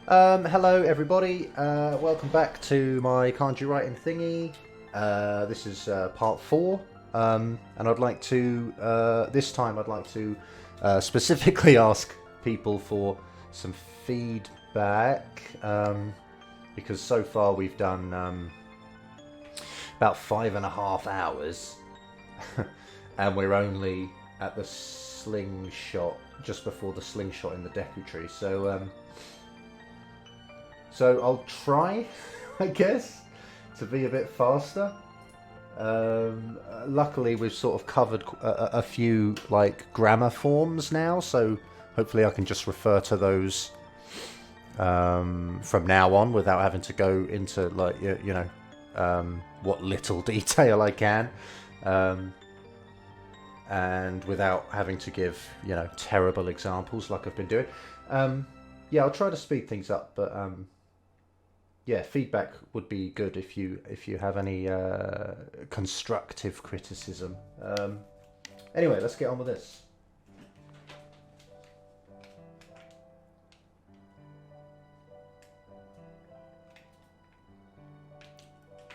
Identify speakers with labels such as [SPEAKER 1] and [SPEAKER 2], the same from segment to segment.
[SPEAKER 1] Hello everybody, welcome back to my kanji writing thingy. This is part 4, and I'd like to, this time I'd like to specifically ask people for some feedback, because so far we've done about 5.5 hours, and we're only at the slingshot, just before the slingshot in the Deku Tree, so I'll try, I guess, to be a bit faster. Luckily, we've sort of covered a few like grammar forms now, so hopefully I can just refer to those from now on without having to go into like what little detail I can, and without having to give terrible examples like I've been doing. Yeah, I'll try to speed things up, but yeah, feedback would be good if you have any constructive criticism. Anyway, let's get on with this.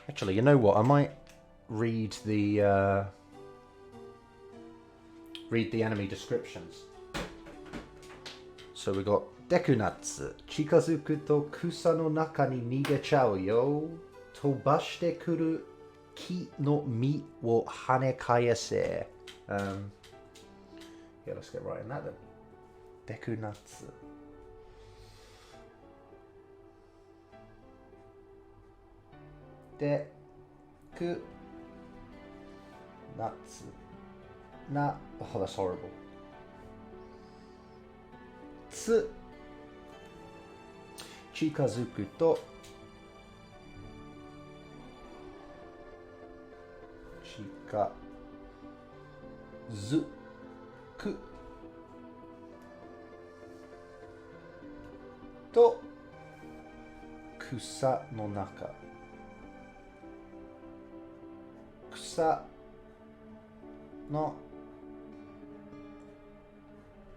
[SPEAKER 1] Actually, you know what? I might read the enemy descriptions. So we got Dekunatsu. Chikazuku to kusa no naka ni nigechau yo. Tobashite kuru ki no mi wo hanekayase. Yeah, let's get right in that then. Dekunatsu. Deku natsu. Oh, that's horrible. Tsu. Chikazuku to chikazuku to kusa no naka. Kusa no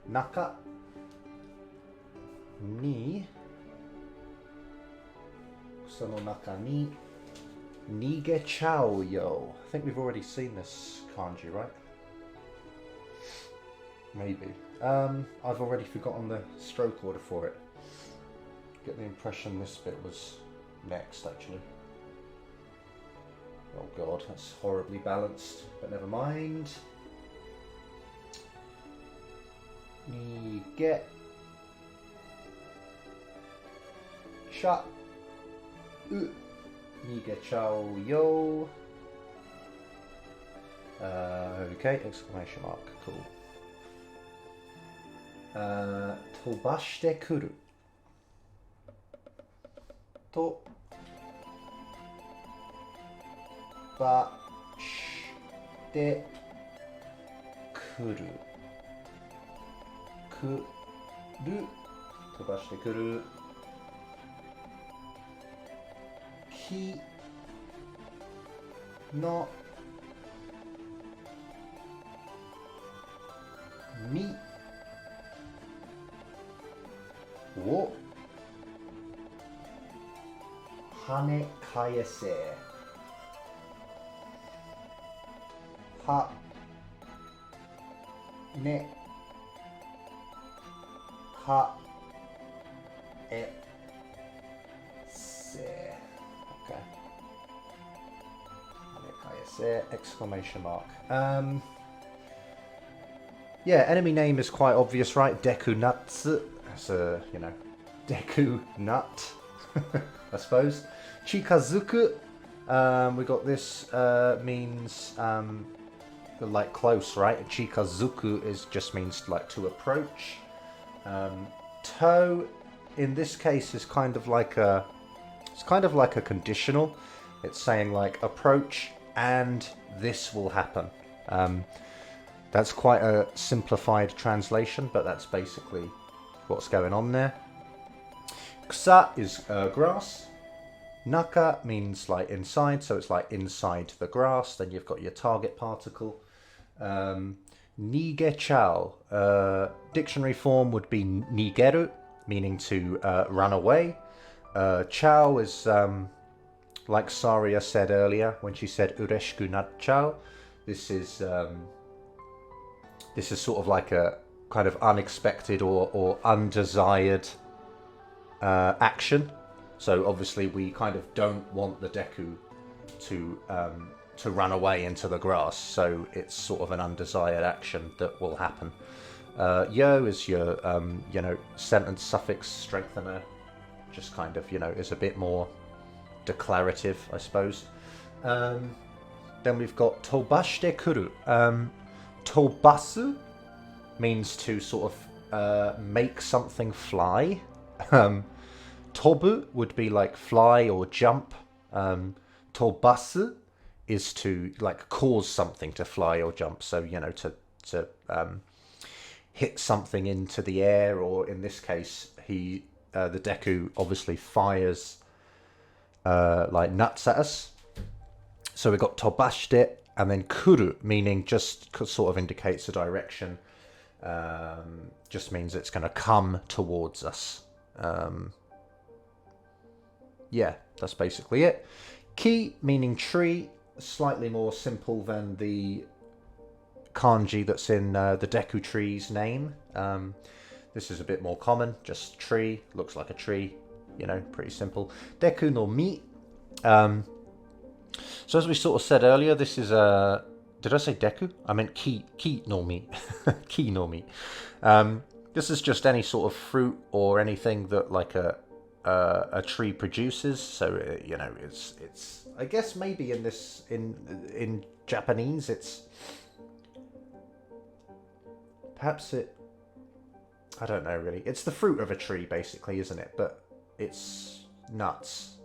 [SPEAKER 1] naka ni kusa no naka ni nigechau yo. I think we've already seen this kanji, right? Maybe. I've already forgotten the stroke order for it. Get the impression this bit was next, actually. Oh god, that's horribly balanced, but never mind. Nige cha u nigechau yo. Okay, exclamation mark, cool. Tobashite kuru. To ba shite kuru. Kuru. Tobashite kuru. Ki no mi wo hanekayase. Ha ne ka e se. Okay. Hanekayase, exclamation mark. Yeah, enemy name is quite obvious, right? Dekunatsu. That's a, Deku nut, I suppose. Chikazuku. We got this means like close, right? Chikazuku just means like to approach. To in this case is kind of like a conditional. It's saying like approach and this will happen. That's quite a simplified translation, but that's basically what's going on there. Kusa is grass. Naka means like inside, so it's like inside the grass. Then you've got your target particle. Nigechau. Dictionary form would be nigeru, meaning to run away. Chao is, like Saria said earlier when she said ureshiku nachchao. This is sort of like a kind of unexpected or undesired action. So obviously we kind of don't want the Deku to run away into the grass. So it's sort of an undesired action that will happen. Yo is your sentence suffix strengthener. Just kind of is a bit more declarative, I suppose. Then we've got tobashite kuru. Tobasu means to sort of make something fly. Tobu would be like fly or jump. Tobasu is to like cause something to fly or jump. So to hit something into the air, or in this case, the Deku obviously fires like nuts at us. So we got tobashite, and then kuru, meaning just sort of indicates a direction. Just means it's going to come towards us. Yeah, that's basically it. Ki, meaning tree, slightly more simple than the kanji that's in the Deku tree's name. This is a bit more common, just tree, looks like a tree, pretty simple. Deku no mi. So as we sort of said earlier, this is a... Did I say Deku? I meant ki no mi. Ki no mi. This is just any sort of fruit or anything that like a tree produces. So it's I guess maybe in Japanese it's perhaps I don't know really. It's the fruit of a tree basically, isn't it? But it's nuts.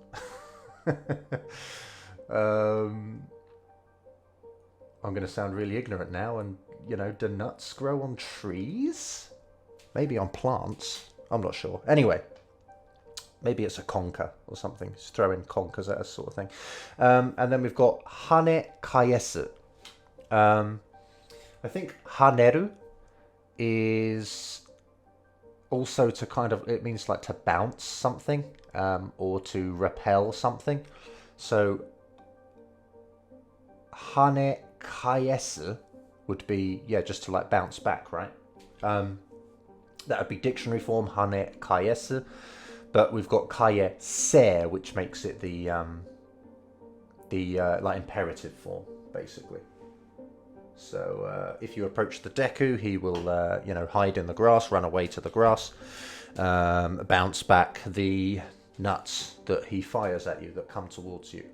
[SPEAKER 1] I'm going to sound really ignorant now, and do nuts grow on trees? Maybe on plants. I'm not sure. Anyway, maybe it's a conker or something. Just throwing conkers at us, sort of thing. And then we've got hane kaesu. I think haneru is also to kind of, it means like to bounce something, or to repel something. So hane kaesu would be, just to like bounce back, right? That would be dictionary form, hane kaesu. But we've got kaese, which makes it the like imperative form, basically. So if you approach the Deku, he will, hide in the grass, run away to the grass, bounce back the nuts that he fires at you, that come towards you.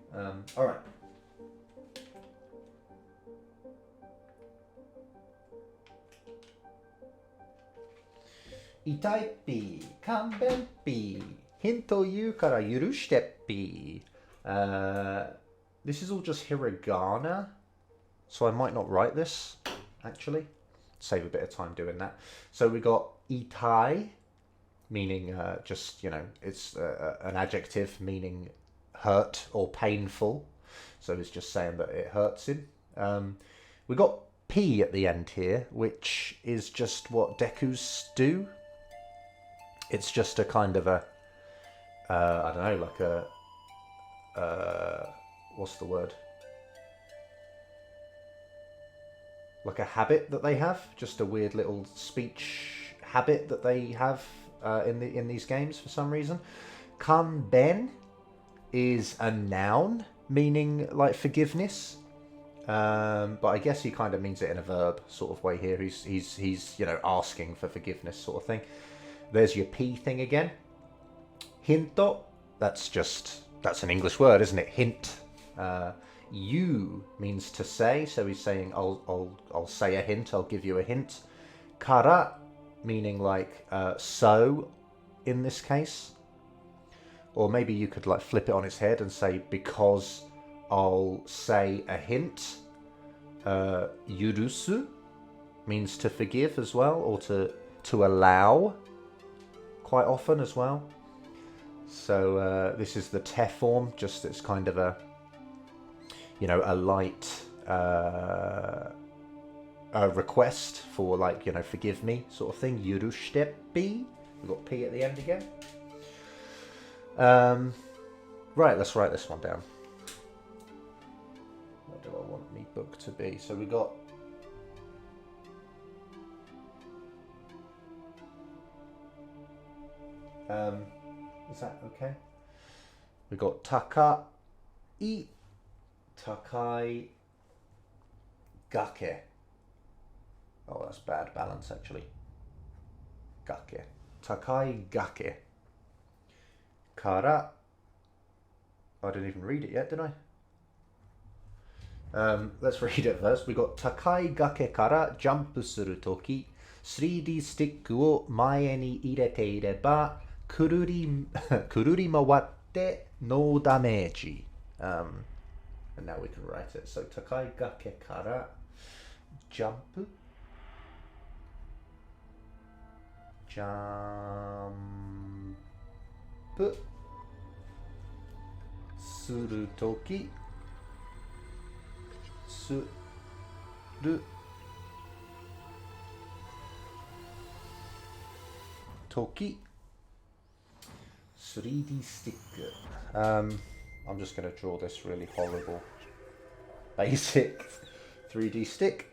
[SPEAKER 1] All right. Itaippi, kanbenpi, hinto yu kara yurushiteppi. This is all just hiragana, so I might not write this, actually. Save a bit of time doing that. So we got itai, meaning just, it's an adjective meaning hurt or painful. So it's just saying that it hurts him. We got P at the end here, which is just what Dekus do. It's just a kind of a, I don't know, like a, what's the word? Like a habit that they have, just a weird little speech habit that they have in these games for some reason. Kanben is a noun meaning like forgiveness, but I guess he kind of means it in a verb sort of way here. He's asking for forgiveness sort of thing. There's your P thing again. Hinto, that's an English word, isn't it? Hint. You means to say, so he's saying I'll say a hint, I'll give you a hint. Kara, meaning like so in this case. Or maybe you could like flip it on its head and say because I'll say a hint. Yurusu means to forgive as well, or to allow quite often as well. So this is the te form, just it's kind of a a light request for like forgive me sort of thing. Yurushiteppi We've got P at the end again. Right, let's write this one down. What do I want my book to be? So we got... is that okay? We got takai gake. Oh, that's bad balance actually. Gake. Takai gake. Kara. I didn't even read it yet, did I? Let's read it first. We got takai gake kara jump suru toki 3D スティックを前に入れていればくるり回ってノーダメージ。And now we can write it. So 高い崖からジャンプするときするとき 3D stick. I'm just going to draw this really horrible basic 3D stick.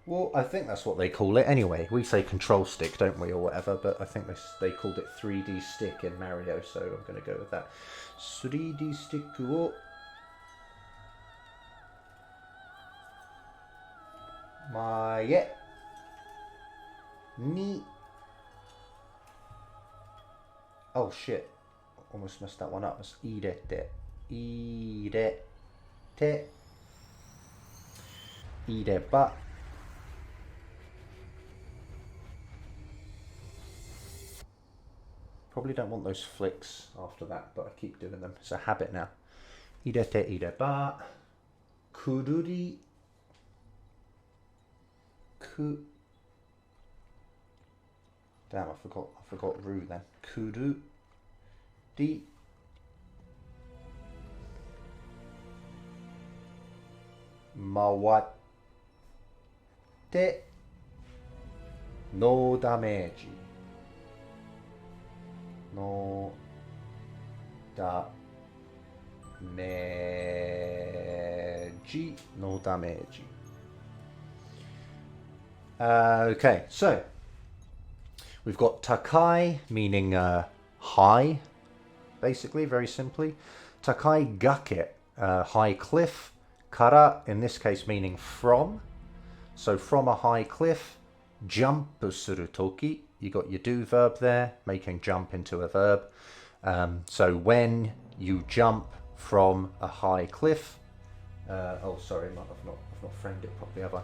[SPEAKER 1] Well, I think that's what they call it anyway. We say control stick, don't we, or whatever, but I think they called it 3D stick in Mario, so I'm going to go with that. 3D stick を前に Oh shit, almost messed that one up. It's 入れて入れば Probably don't want those flicks after that, but I keep doing them. It's a habit now. 入れていればくるりく Damn, I forgot Ru then. くるり回ってノーダメージノーダメージノーダメージ Okay, so we've got takai, meaning high, basically, very simply. Takai gake, high cliff. Kara, in this case, meaning from. So from a high cliff. Jump suru toki. You got your do verb there, making jump into a verb. So when you jump from a high cliff. Oh, sorry, I've not framed it properly, have I?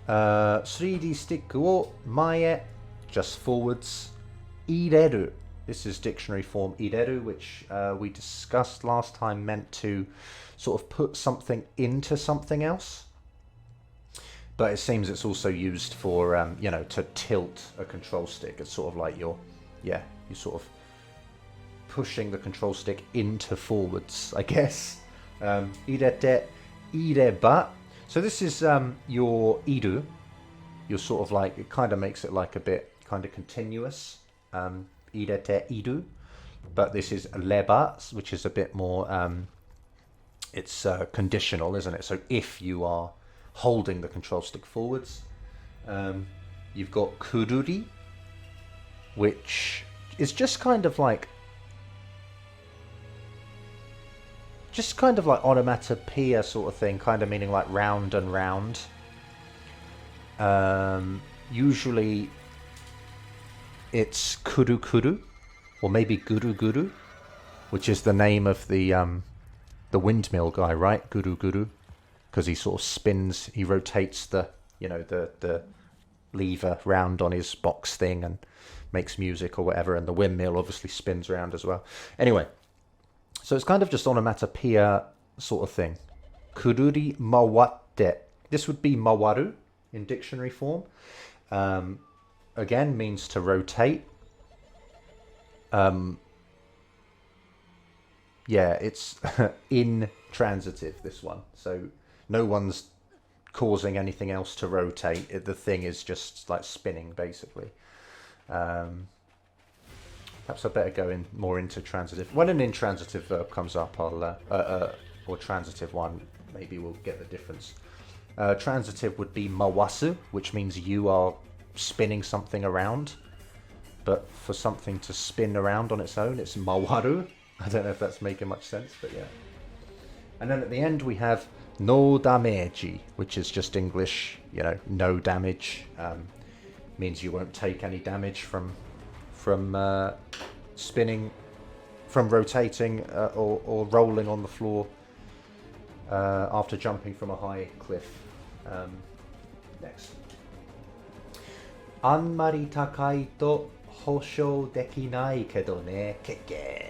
[SPEAKER 1] 3D スティックを前 just forwards 入れる This is dictionary form 入れる which we discussed last time meant to sort of put something into something else, but it seems it's also used for you know, to tilt a control stick. It's sort of like you're sort of pushing the control stick into forwards, I guess. 入れて入れば So this is your iru. You're sort of like, it kind of makes it like a bit kind of continuous. Irete iru. But this is leba, which is a bit more, it's conditional, isn't it? So if you are holding the control stick forwards. You've got kururi, which is just kind of like onomatopoeia sort of thing, kind of meaning like round and round. Usually it's kuru kuru, or maybe guru guru, which is the name of the windmill guy, right? Guru guru, because he sort of spins, he rotates the lever round on his box thing and makes music or whatever, and the windmill obviously spins around as well. Anyway. So it's kind of just onomatopoeia sort of thing. Kururi mawatte. This would be mawaru in dictionary form. Again, means to rotate. Yeah, it's intransitive, this one. So no one's causing anything else to rotate. The thing is just like spinning, basically. Perhaps I better go in more into transitive. When an intransitive verb comes up, I'll or transitive one, maybe we'll get the difference. Transitive would be mawasu, which means you are spinning something around. But for something to spin around on its own, it's mawaru. I don't know if that's making much sense, but yeah. And then at the end we have no dameji, which is just English, no damage. Means you won't take any damage from spinning, from rotating or rolling on the floor after jumping from a high cliff. Next. Anmari takai to hosho dekinai kedo ne keke.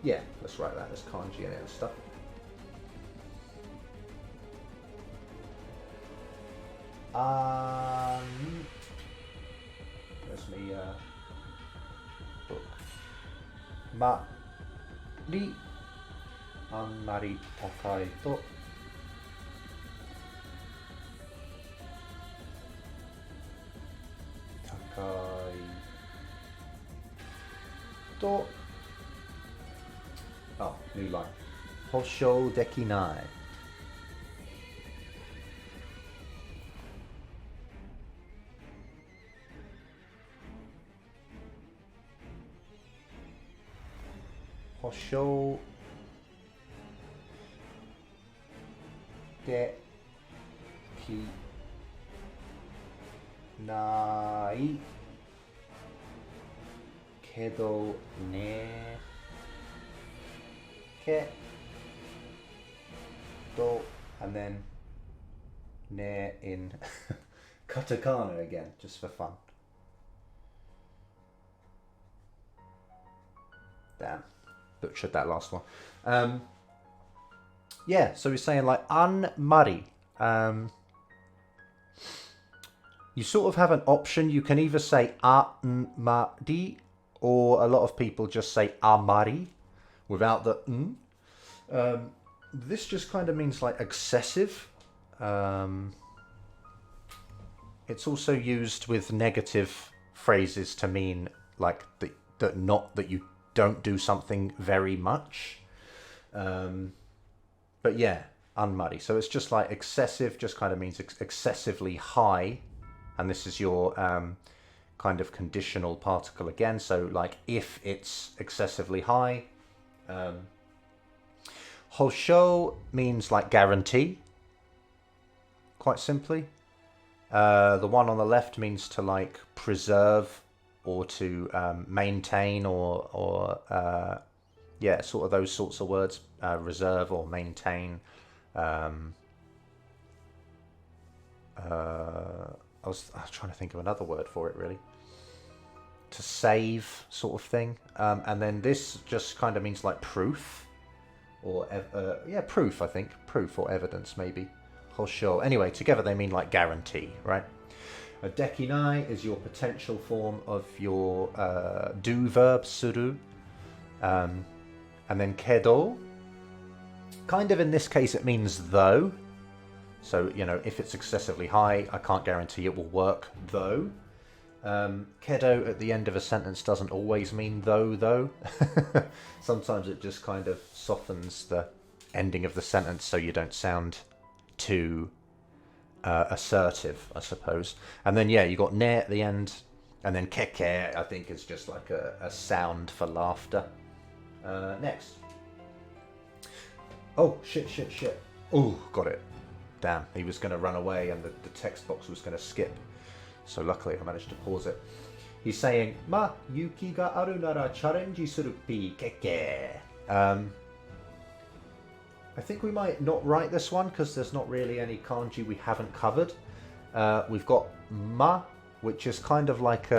[SPEAKER 1] Yeah, let's write that as kanji and stuff. Where's me book? Mari anmari takai to takai to new line. Hosho dekinai. Hosho dekinai kedo ne ke do, and then ne in katakana again, just for fun. Damn, butchered that last one. Yeah, so he's saying like anmari. You sort of have an option. You can either say anmari, or a lot of people just say amari without the n. This just kind of means like excessive. It's also used with negative phrases to mean like that you don't do something very much. But yeah, anmari. So it's just like excessive, just kind of means excessively high. And this is your kind of conditional particle again. So like if it's excessively high. Hosho means like guarantee, quite simply. The one on the left means to like preserve or to maintain or yeah, sort of those sorts of words, reserve or maintain. I was trying to think of another word for it, really. To save, sort of thing. And then this just kind of means like proof. Or, yeah, proof, I think. Proof or evidence, maybe. Hosho. Anyway, together they mean like guarantee, right? A dekinai is your potential form of your do verb, suru. And then kedo. Kind of in this case it means though. So, if it's excessively high, I can't guarantee it will work though. Kedo at the end of a sentence doesn't always mean though. Sometimes it just kind of softens the ending of the sentence so you don't sound too assertive, I suppose. And then, yeah, you got ne at the end, and then keke, I think, is just like a sound for laughter. Next. Oh, shit. Oh, got it. Damn, he was going to run away and the text box was going to skip. So luckily I managed to pause it. He's saying, Ma, yuki ga aru nara charenji suru pi keke. I think we might not write this one because there's not really any kanji we haven't covered. We've got ma, which is kind of like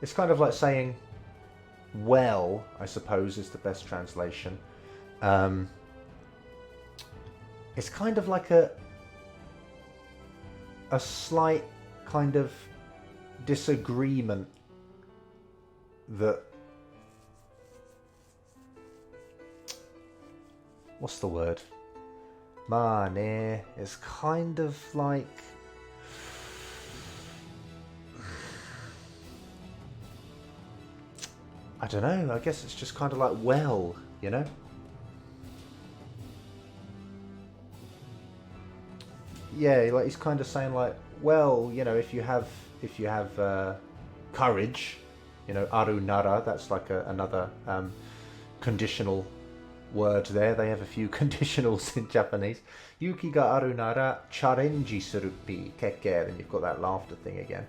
[SPEAKER 1] it's kind of like saying well, I suppose is the best translation. It's kind of like a slight kind of disagreement that, what's the word? Ma ne is kind of like, I don't know, I guess it's just kind of like, well, you know? Yeah, like he's kind of saying like, well, you know, if you have courage, you know, aru nara, that's like another conditional word there. They have a few conditionals in Japanese. Yuki ga aru nara charenji suru pi keke, and you've got that laughter thing again.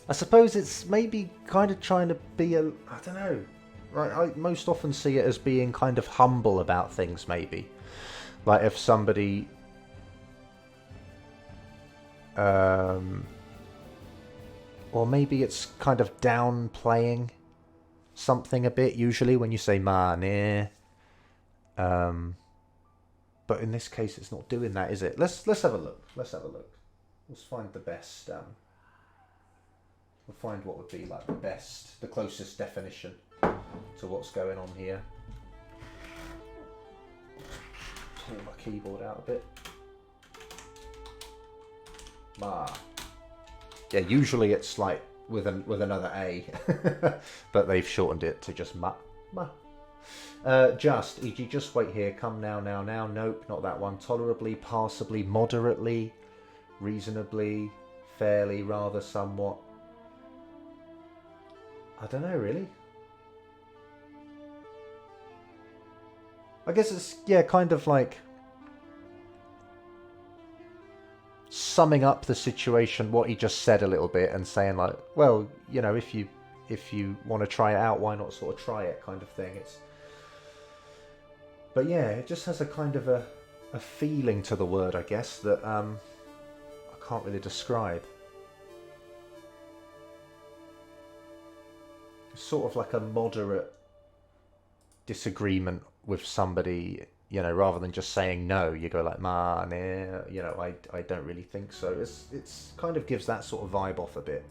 [SPEAKER 1] I suppose it's maybe kind of trying to be I don't know. Right, I most often see it as being kind of humble about things, maybe. Like if somebody or maybe it's kind of downplaying something a bit, usually when you say ma ne. But in this case it's not doing that, is it? Let's have a look. Let's have a look. Let's find the best we'll find what would be like the closest definition to what's going on here. Pull my keyboard out a bit. Ma. Yeah, usually it's like with another A, but they've shortened it to just ma. Ma. Just, e.g., just wait here, come now, nope, not that one. Tolerably, passably, moderately, reasonably, fairly, rather, somewhat. I don't know, really. I guess it's, yeah, kind of like summing up the situation, what he just said a little bit, and saying like, well, you know, if you want to try it out, why not sort of try it, kind of thing. But yeah, it just has a kind of a feeling to the word, I guess, that I can't really describe. It's sort of like a moderate disagreement with somebody, you know, rather than just saying no, you go like, ma, nah, you know, I don't really think so. It's kind of gives that sort of vibe off a bit.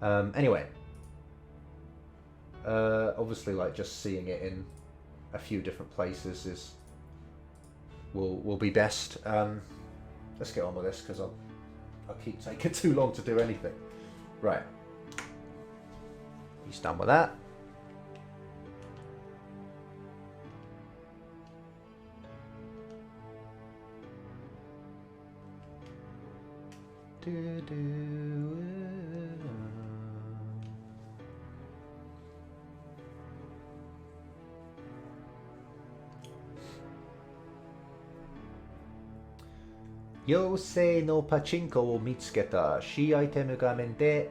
[SPEAKER 1] Anyway, obviously, like just seeing it in a few different places will be best. Let's get on with this because I'll keep taking too long to do anything. Right, he's done with that. Yosei no pachinko wo mitsuketa. Shi aitemu gamen de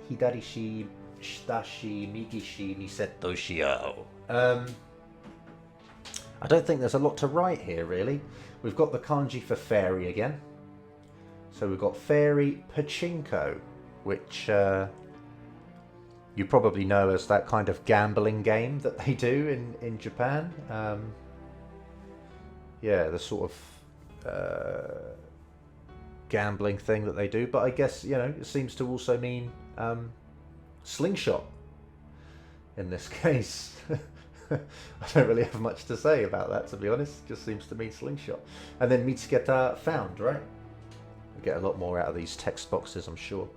[SPEAKER 1] hidari shi, shita shi, migi shi ni setto shiyou. I don't think there's a lot to write here, really. We've got the kanji for fairy again. So we've got Fairy Pachinko, which you probably know as that kind of gambling game that they do in Japan. Yeah, the sort of gambling thing that they do. But I guess, you know, it seems to also mean slingshot in this case. I don't really have much to say about that, to be honest. It just seems to mean slingshot. And then mitsuketa, found, right? Get a lot more out of these text boxes, I'm sure.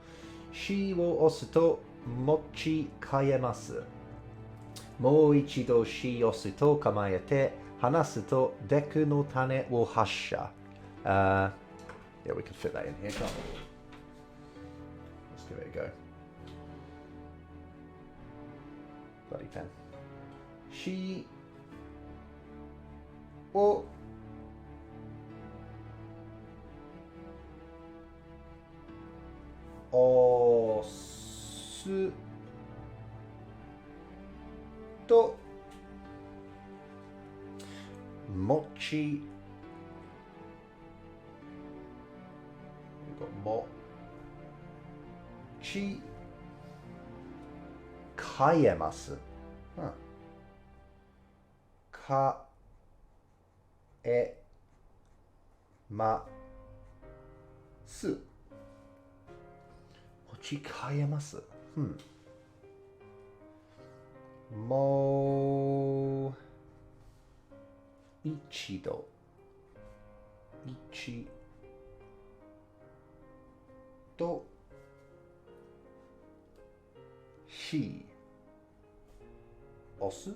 [SPEAKER 1] Shi wo osu to mochi kaemasu. Mou ichido shi osu to kamaete hanasu to deku no tane wo hassha. Yeah, we can fit that in here, can't we? Let's give it a go. Bloody pen. Shi wo osu to mochi. We've got mochi kaemasu. Huh. Kaemasu. Mochi kaemasu. Mo ichido. Ichido し、押す、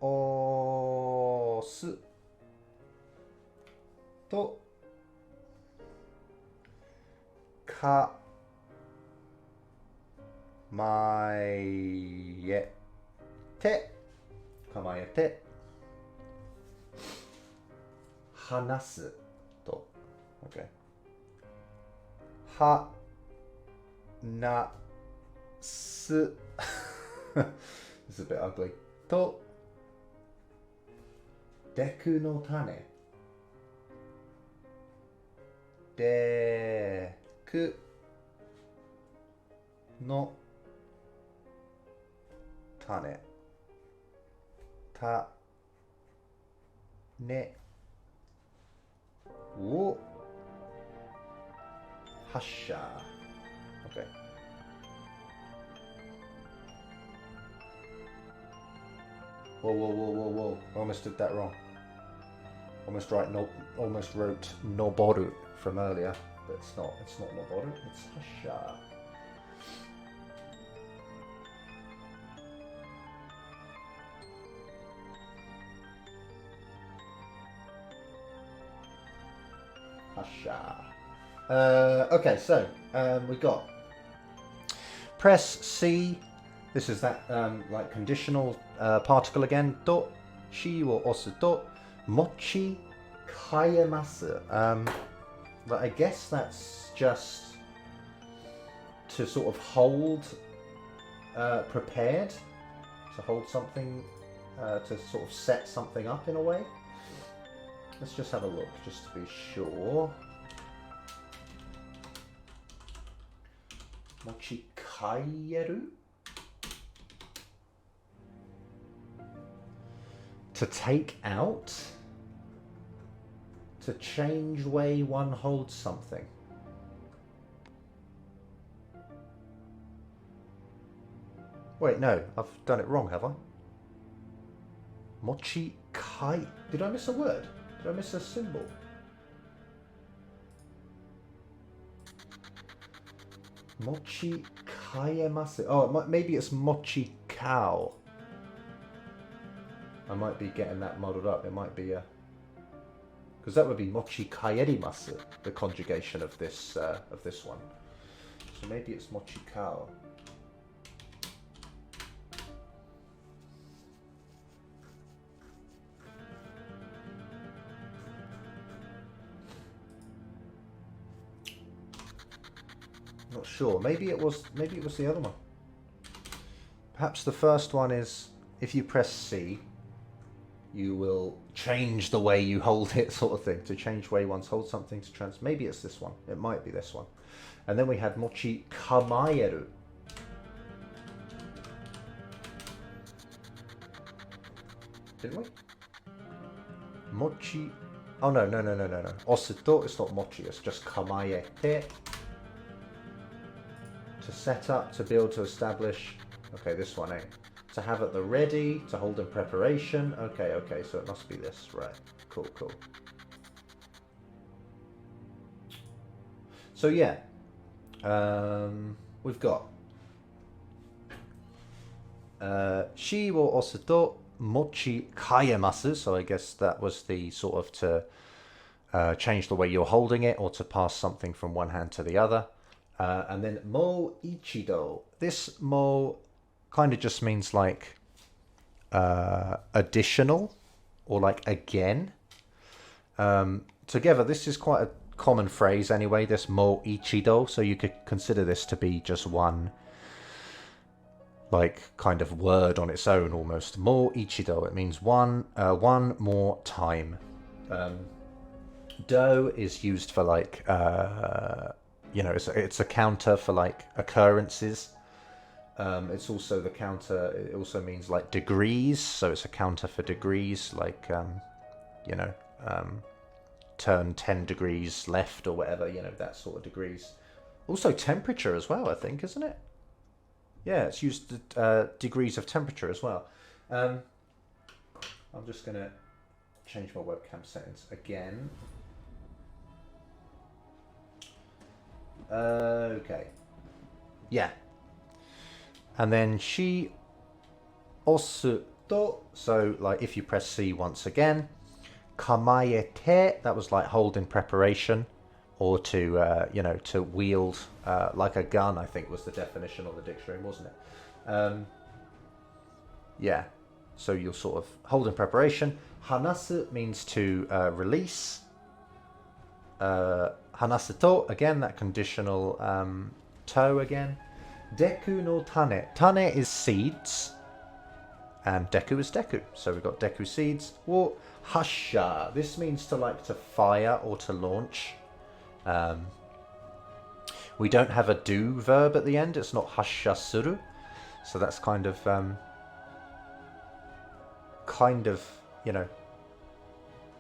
[SPEAKER 1] 押すと、かまえて、構えて、話すと、OK。はなすIt's a bit ugly と、デクの種、デクの種、種を発射。Okay. Whoa, whoa, whoa, whoa, whoa. I almost did that wrong. Almost wrote noboru from earlier, but it's not noboru, it's hasha. Hasha. Okay, so we got press C. This is that like conditional particle again. Do, shi wo osu to, mochi kaemasu. But I guess that's just to sort of hold, prepared, to hold something, to sort of set something up in a way. Let's just have a look, just to be sure. Mochi kaieru? To take out? To change way one holds something. Wait, no, I've done it wrong, have I? Mochi kai... Did I miss a word? Did I miss a symbol? Mochi kaemasu. Oh, maybe it's mochi cow. I might be getting that muddled up. It might be a... Because that would be mochi kaerimasu, the conjugation of this one. So maybe it's mochi cow. Not sure. Maybe it was the other one. Perhaps the first one is if you press C, you will change the way you hold it, sort of thing. To change way one holds something to trans. Maybe it's this one. It might be this one. And then we had mochi kamaeru. Didn't we? Mochi. Oh no. Osuto, it's not mochi, it's just kamaete. To set up, to build, to establish. Okay, this one, eh? To have at the ready, to hold in preparation. Okay, so it must be this, right? Cool. So yeah, we've got shi wo osuto mochi kaemasu. So I guess that was the sort of to change the way you're holding it or to pass something from one hand to the other. And then mo ichido. This mo kind of just means like additional or like again. Together, this is quite a common phrase anyway, this mo ichido. So you could consider this to be just one like kind of word on its own almost. Mo ichido, it means one more time. Do is used for like you know, it's a counter for like occurrences. It's also the counter. It also means like degrees, so it's a counter for degrees, like you know, turn 10 degrees left or whatever. You know, that sort of degrees. Also temperature as well, I think, isn't it? Yeah, it's used degrees of temperature as well. I'm just gonna change my webcam settings again. Okay. Yeah. And then shi osu to, so like if you press C once again. Kamaete, that was like hold in preparation, or to to wield like a gun, I think was the definition on the dictionary, wasn't it? Yeah. So you'll sort of hold in preparation. Hanasu means to release. Hanasu to, again, that conditional to again. Deku no tane. Tane is seeds. And deku is deku. So we've got deku seeds. Or hasha. This means to like to fire or to launch. We don't have a do verb at the end. It's not hasha suru. So that's kind of,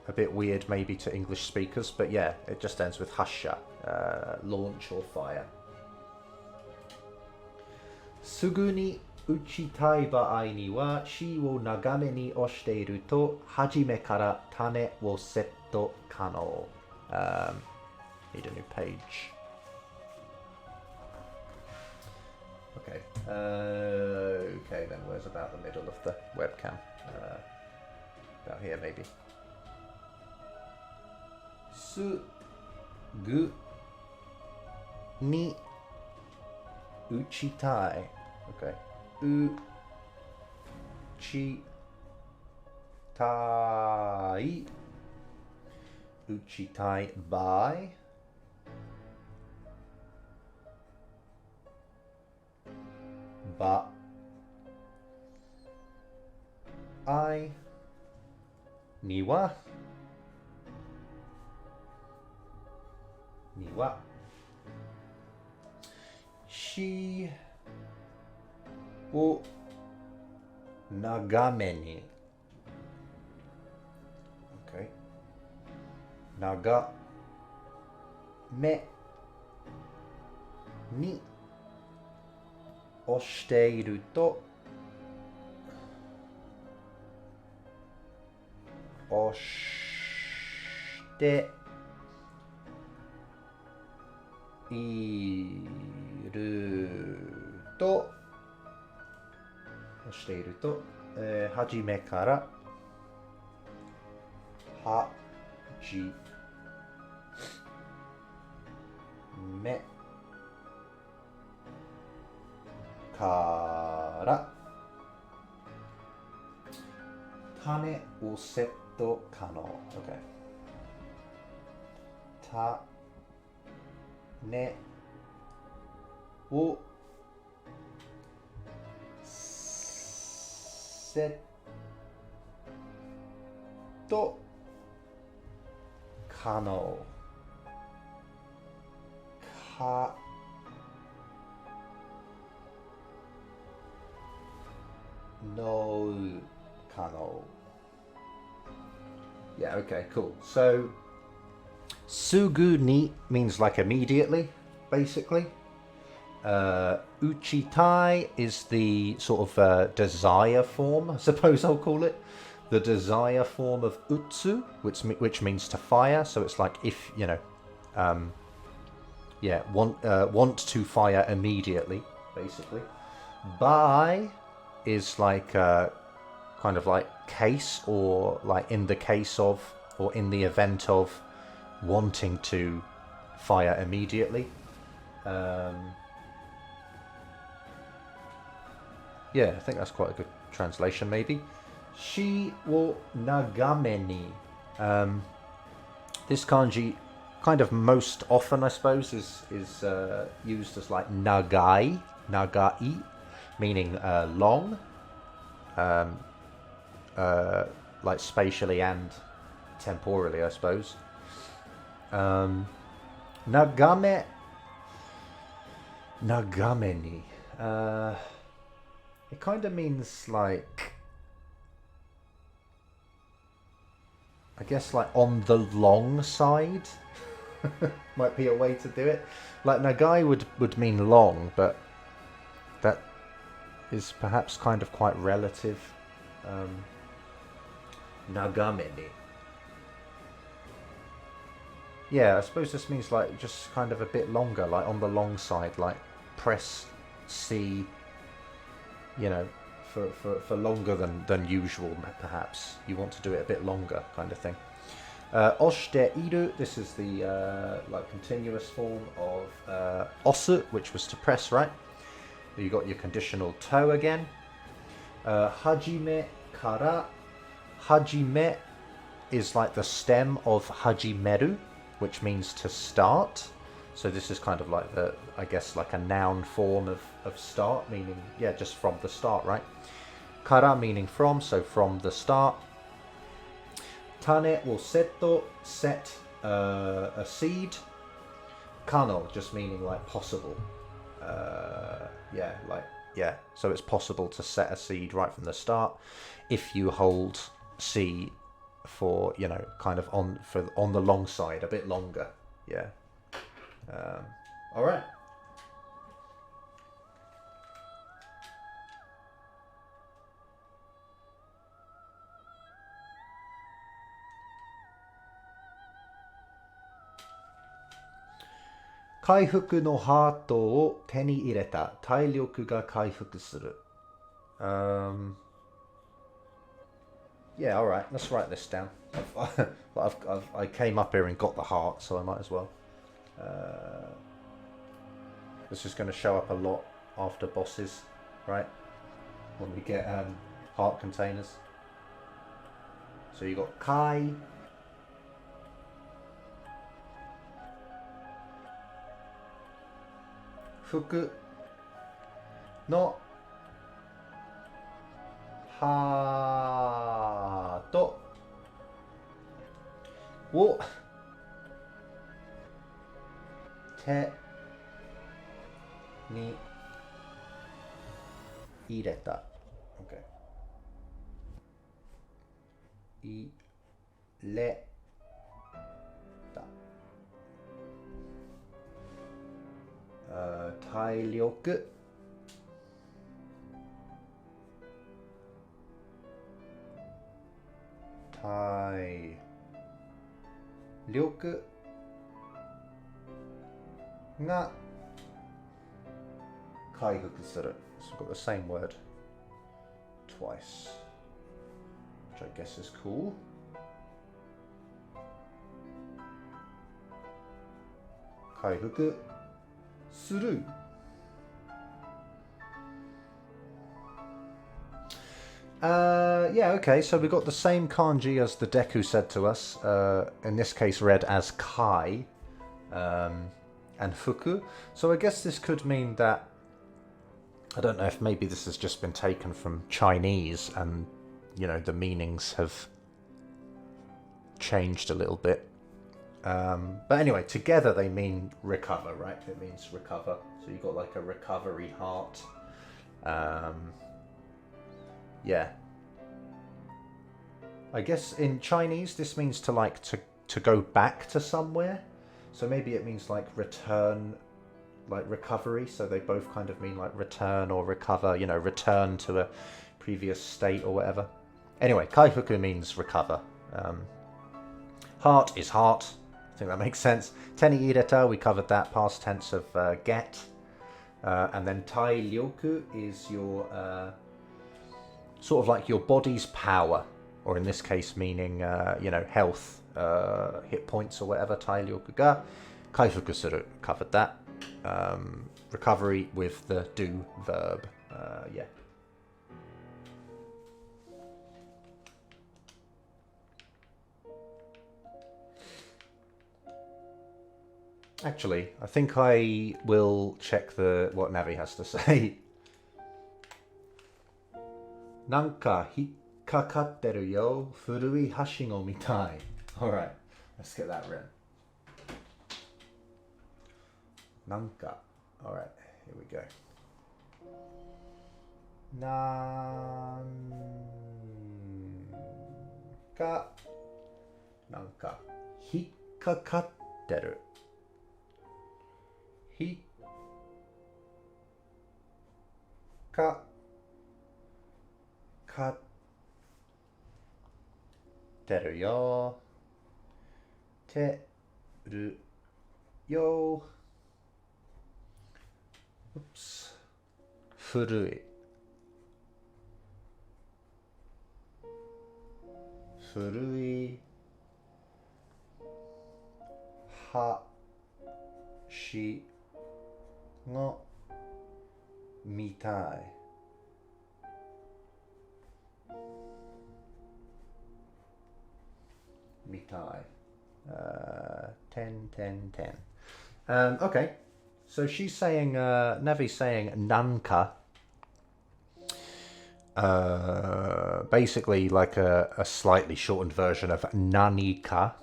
[SPEAKER 1] a bit weird maybe to English speakers, but yeah, it just ends with hasha, launch or fire. Sugu ni uchitai baai ni wa shi wo nagame ni oshiteiru to hajime kara tane wo setto kano. Need a new page. Okay. Okay, then where's about the middle of the webcam? About here, maybe. Sugu ni uchitai. Okay. Uchitai. Uchitai by. Ba. I. Niwa. Niwa. Shi. Wo. Nagame ni. Okay. Naga. Me. Ni. Oshiteiru to. Oshite. Iru to. Oshiteiru to. Hajime kara. Hajime. Kara. Tane o setto kano. Okay. Tane o setto kano. Ka. No kano. Yeah, okay, cool. So, sugu ni means like immediately, basically. Uchitai is the sort of desire form, I suppose I'll call it. The desire form of utsu, which means to fire. So it's like if, want to fire immediately, basically. Bai is like kind of like case, or like in the case of, or in the event of wanting to fire immediately. Yeah, I think that's quite a good translation, maybe. Shi wo nagame ni. This kanji, kind of most often, I suppose, is used as like nagai, meaning long, like spatially and temporally, I suppose. Nagame ni. It kind of means like, I guess like on the long side. Might be a way to do it. Like nagai would mean long, but that is perhaps kind of quite relative. Nagame ni. Yeah, I suppose this means like just kind of a bit longer, like on the long side, like press C, you know, for longer than usual, perhaps. You want to do it a bit longer, kind of thing. Oshite iru, this is the like continuous form of osu, which was to press, right? You got your conditional to again. Hajime kara. Hajime is like the stem of hajimeru, which means to start. So this is kind of like the, I guess, like a noun form of start, meaning, yeah, just from the start, right? Kara meaning from, so from the start. Tane or setto, set a seed. Kano, just meaning like possible. Yeah, like, yeah, so it's possible to set a seed right from the start if you hold C for, you know, kind of on the long side, a bit longer. Yeah. All right. Kaifuku no hato o te ni ireta. Tairyoku ga kaifuku suru. Yeah, all right. Let's write this down. I came up here and got the heart, so I might as well. This is going to show up a lot after bosses, right? When we get heart containers. So you got Kai. Fuku. No. Hato. Wo. Te. Ni. Ireta. Okay. Ireta. 体力体力が回復する So we've got the same word twice, which I guess is cool. Kaifuku suru. Yeah, okay, so we got the same kanji as the Deku said to us, in this case read as Kai and Fuku. So I guess this could mean that, I don't know if maybe this has just been taken from Chinese and, you know, the meanings have changed a little bit. But anyway, together they mean recover, right? It means recover. So you've got like a recovery heart. Yeah. I guess in Chinese this means to like to go back to somewhere. So maybe it means like return, like recovery. So they both kind of mean like return or recover, you know, return to a previous state or whatever. Anyway, kaifuku means recover. Heart is heart. I think that makes sense. Teni ireta, we covered that, past tense of get. And then tai ryoku is your sort of like your body's power, or in this case meaning you know, health, hit points or whatever. Tai ryoku ga kaifuku suru, covered that. Recovery with the do verb. Yeah. Actually, I think I will check what Navi has to say. Nanka hikkakatteru yo, furui hashigo mitai. Alright, let's get that written. Nanka. Alright, here we go. Nanka hikkakatteru. Hikakatteru yo. Te るよ。Oops. 古い。古い。橋が見たい。見たい。10. Okay. So she's saying, Navi's saying nanka. Basically like a slightly shortened version of nanika,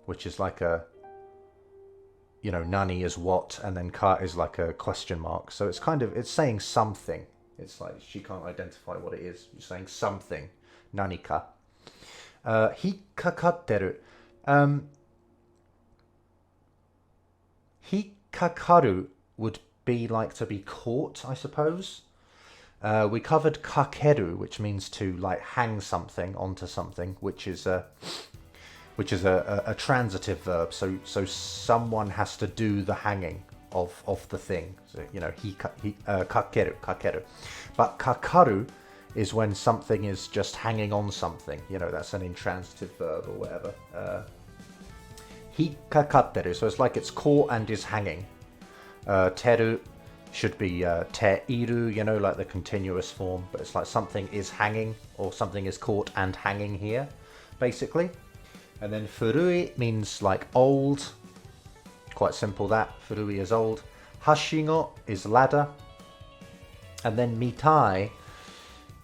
[SPEAKER 1] which is like a, you know, nani is what, and then ka is like a question mark. So it's kind of, it's saying something. It's like she can't identify what it is. You're saying something. Nanika. Hikakatteru. Hikakaru would be like to be caught, I suppose. We covered kakeru, which means to like hang something onto something, which is a transitive verb. So someone has to do the hanging of the thing. So, you know, kakeru. But kakaru is when something is just hanging on something. You know, that's an intransitive verb or whatever. Hikakatteru, so it's like it's caught and is hanging. Teru should be teiru, you know, like the continuous form, but it's like something is hanging or something is caught and hanging here, basically. And then furui means like old. Quite simple that. Furui is old. Hashigo is ladder. And then mitai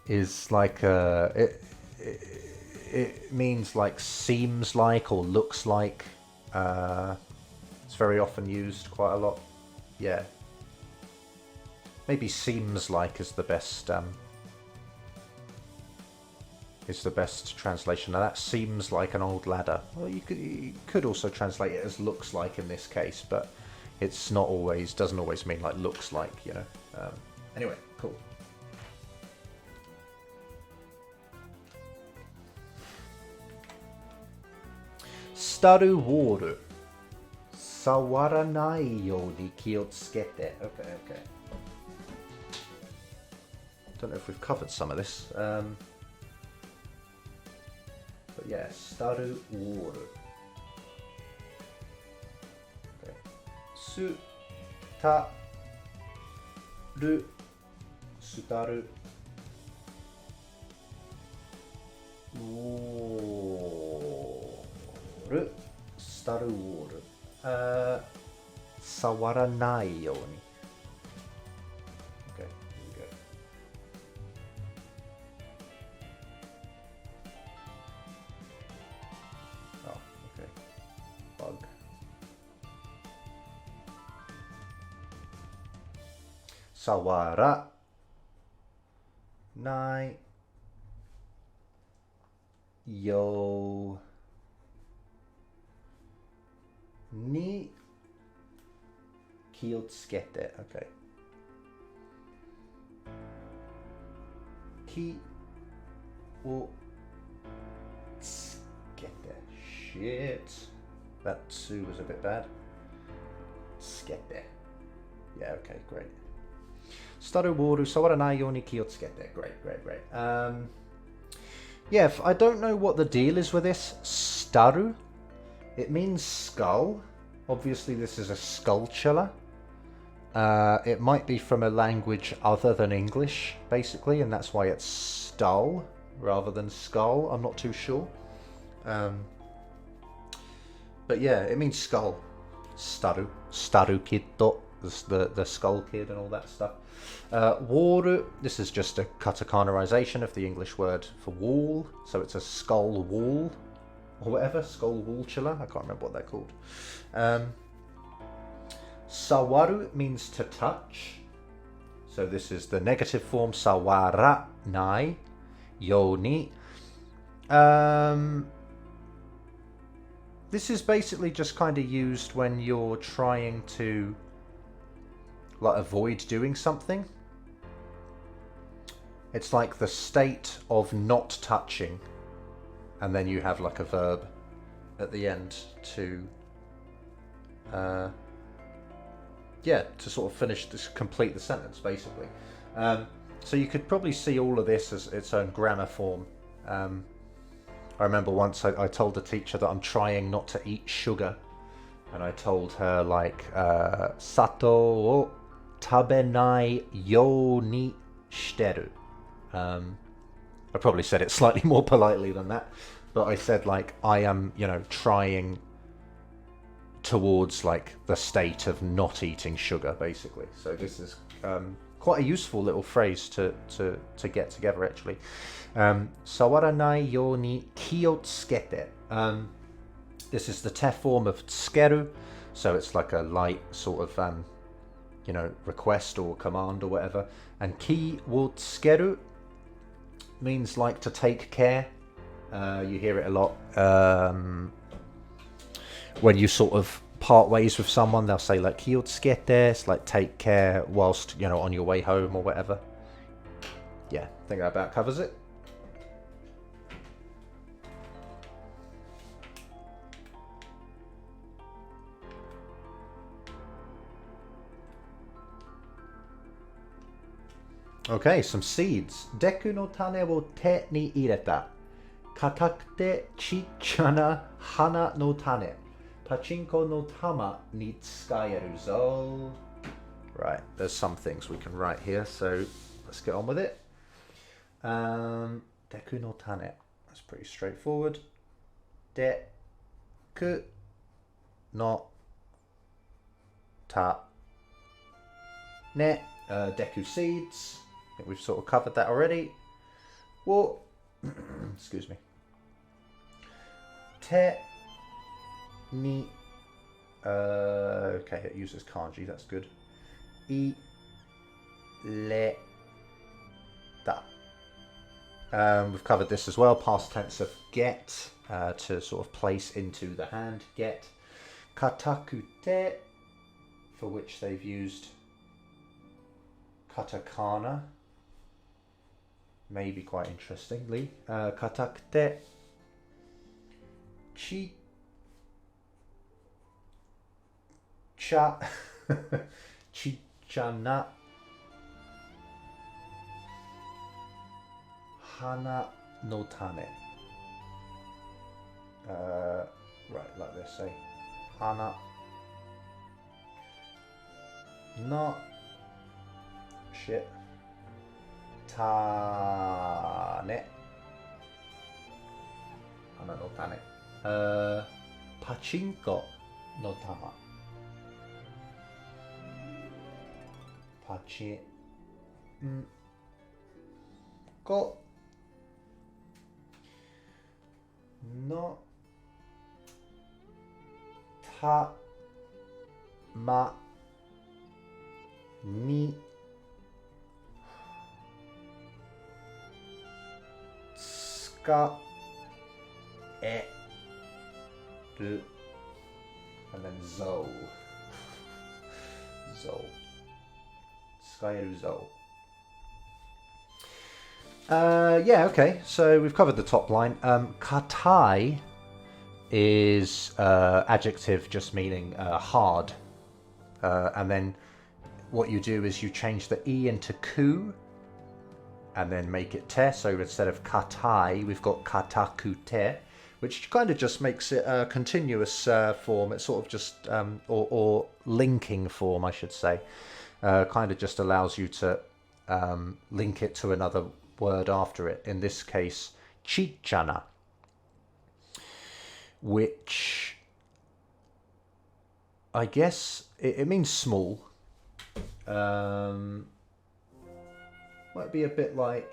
[SPEAKER 1] is like it means like seems like or looks like. It's very often used quite a lot. Yeah. Maybe seems like is the best translation. Now that seems like an old ladder. Well, you could also translate it as looks like in this case, but it's not always, doesn't always mean like looks like, you know. Anyway, cool. Staru waru. Sawaranai you ni ki o tsukete. Okay. Don't know if we've covered some of this. But yeah, staru waru. Okay. Sutaru. Woru. Staru woru. Sawaranai you ni. Okay, here we go. Oh, okay. Bug. Sawaranai yo ni ki o tsukete. Okay. Ki o tsukete. Shit. That su was a bit bad. Tsukete. Yeah, okay, great. Staru woru sawaranai yo ni ki o tsukete. Great. Yeah, I don't know what the deal is with this. Staru. It means skull. Obviously this is a sculpture. It might be from a language other than English, basically, and that's why it's stull rather than skull. I'm not too sure. But yeah, it means skull. Staru kiddo, the skull kid and all that stuff. Woru, this is just a katakanaization of the English word for wall, so it's a skull wall. Or whatever, skull wallchula, I can't remember what they're called. Sawaru means to touch. So this is the negative form, sawara nai, yoni. This is basically just kind of used when you're trying to like avoid doing something. It's like the state of not touching. And then you have like a verb at the end to yeah, to sort of complete the sentence, basically. So you could probably see all of this as its own grammar form. I remember once I told the teacher that I'm trying not to eat sugar, and I told her like sato o tabenai you ni shiteru. I probably said it slightly more politely than that, but I said like I am, trying towards like the state of not eating sugar, basically. So this is quite a useful little phrase to get together, actually. Sawaranai yo ni ki o tsukete. This is the te form of tsukeru, so it's like a light sort of request or command or whatever. And ki wo tsukeru means like to take care. You hear it a lot when you sort of part ways with someone. They'll say like ki o tsukete, it's like take care whilst on your way home or whatever. Yeah, I think that about covers it. Okay, some seeds. Deku no tane wo te ni ireta. Katakute chichana hana no tane. Pachinko no tama ni tsukaeru zo. Right, there's some things we can write here, so let's get on with it. Deku no tane. That's pretty straightforward. Deku no ta ne. Deku seeds. I think we've sort of covered that already. Wo, excuse me. Te ni. Okay, it uses kanji. That's good. I le da. We've covered this as well. Past tense of get, to sort of place into the hand. Get. Katakute, for which they've used katakana, maybe quite interestingly. Katakute. Chi cha chichana hana no tane. Right, like this, say hana no shit tane hana no tane. Pachinko no tama. Pachinko no tama ni tsukaeru, and then zo. Zo. Tsukaeru zo. Yeah, okay, so we've covered the top line. Katai is adjective just meaning hard. And then what you do is you change the E into ku and then make it te. So instead of katai, we've got katakute, which kind of just makes it a continuous form. It's sort of just, or linking form, I should say. Kind of just allows you to link it to another word after it. In this case, chichana, which I guess it means small. Might be a bit like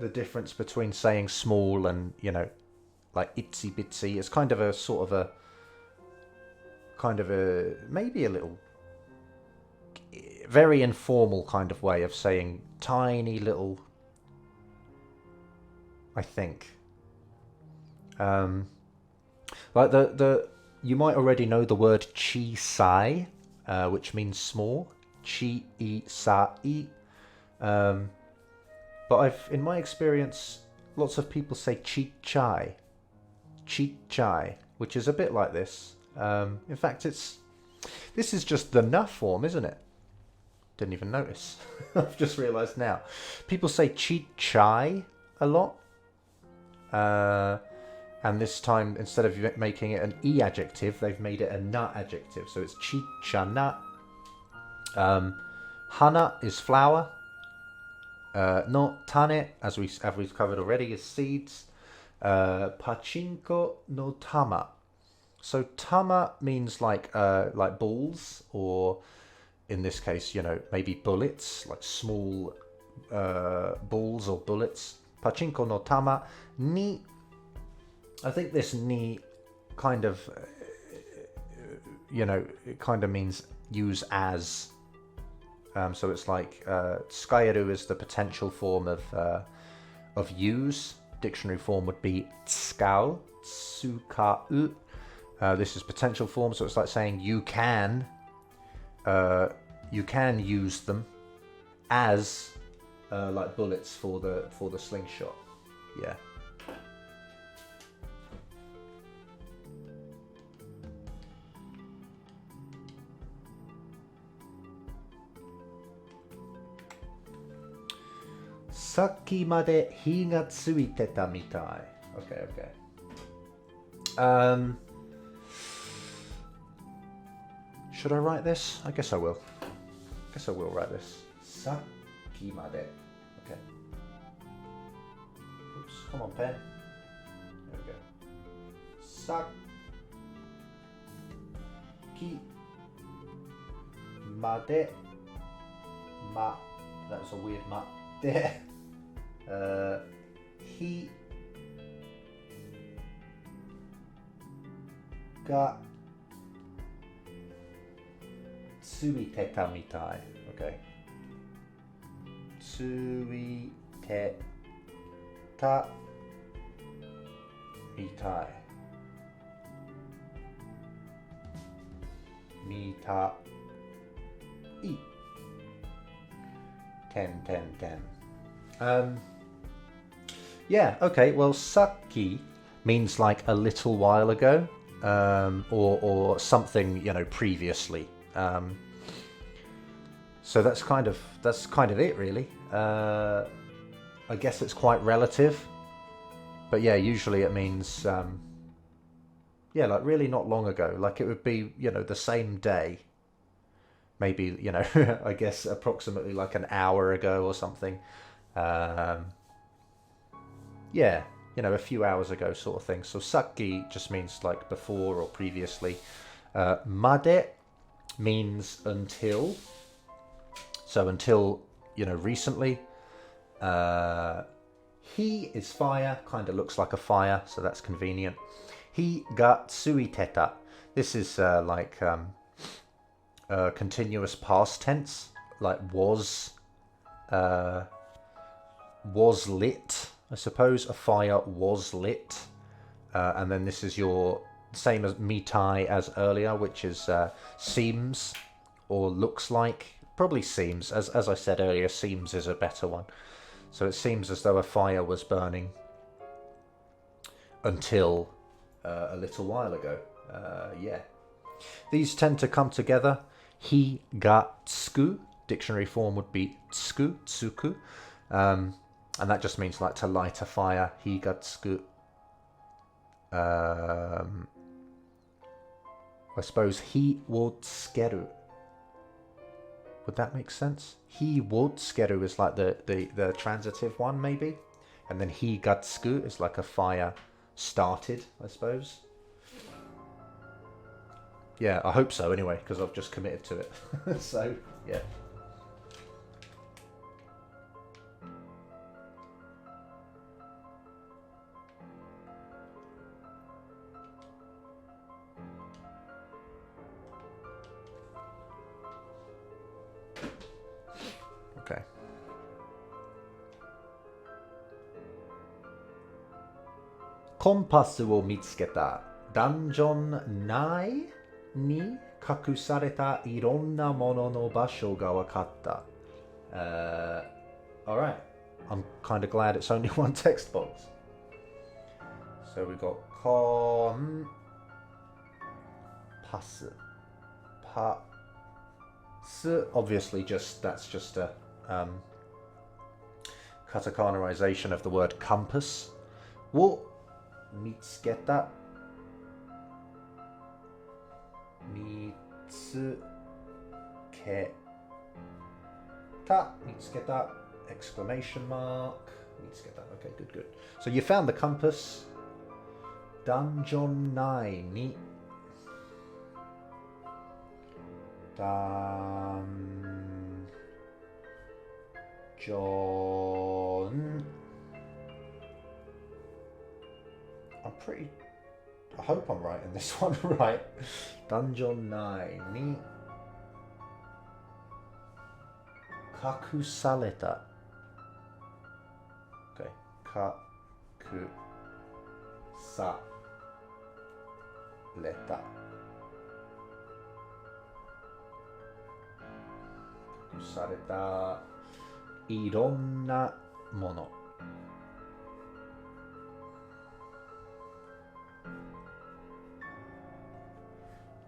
[SPEAKER 1] the difference between saying small and, like itsy bitsy. It's kind of a sort of maybe a little very informal kind of way of saying tiny little, I think. Like you might already know the word chisai, which means small. Chi-i-sa-i. But in my experience, lots of people say chichai, which is a bit like this. In fact, it's This is just the na form, isn't it? Didn't even notice. I've just realised now. People say chi chai a lot. And this time, instead of making it an e adjective, they've made it a na adjective. So it's chi cha na. Hana is flower. No tane, as we've covered already, is seeds. Pachinko no tama. So tama means like balls, or in this case, you know, maybe bullets, like small balls or bullets. Pachinko no tama ni. I think this ni kind of, you know, it kind of means use as. So it's like tsukaeru is the potential form of use. Dictionary form would be tsukau, tsukau. This is potential form, so it's like saying you can use them as like bullets for the slingshot. Yeah. Saki made hi ga tsuiteta mitai. Okay, okay. Should I write this? I guess I will. I guess I will write this. Saki made. Okay. Oops, come on, pen. There we go. Saki made. Ma. That was a weird ma. There. Hi ga tsuiteta mitai. Okay. Tsuiteta mitai. Mitai. 10. Yeah, okay, well, saki means like a little while ago, or something, you know, previously. So that's kind of it, really. I guess it's quite relative, but yeah, usually it means, yeah, like really not long ago. Like it would be, you know, the same day. Maybe, you know, I guess approximately like an hour ago or something. Yeah, you know, a few hours ago sort of thing. So saki just means like before or previously. Made means until. So until, you know, recently. Hi is fire, kind of looks like a fire, so that's convenient. Hi ga tsuiteta. This is like continuous past tense, like was lit, I suppose. A fire was lit. And then this is your same as mitai as earlier, which is seems or looks like. Probably seems, as I said earlier, seems is a better one. So it seems as though a fire was burning until a little while ago. Yeah. These tend to come together. Hi ga tsuku. Dictionary form would be tsuku, tsuku. And that just means like to light a fire. Hi ga tsuku. I suppose hi wo tsukeru. Would that make sense? Hi wo tsukeru is like the transitive one, maybe. And then hi ga tsuku is like a fire started, I suppose. Yeah, I hope so anyway, because I've just committed to it. So, yeah. Okay. Kompasu wo mitsuketa. Dungeon nai ni kakusareta ironna mono no basho ga wakatta. Alright. I'm kind of glad it's only one text box. So we've got pasu. かす obviously that's just a katakanaization of the word compass を見つけた見つけた exclamation mark 見つけた okay good so you found the compass dungeon 内にJohn I hope I'm right in this one right Dungeon 内に隠された Okay 隠された隠されたいろんなもの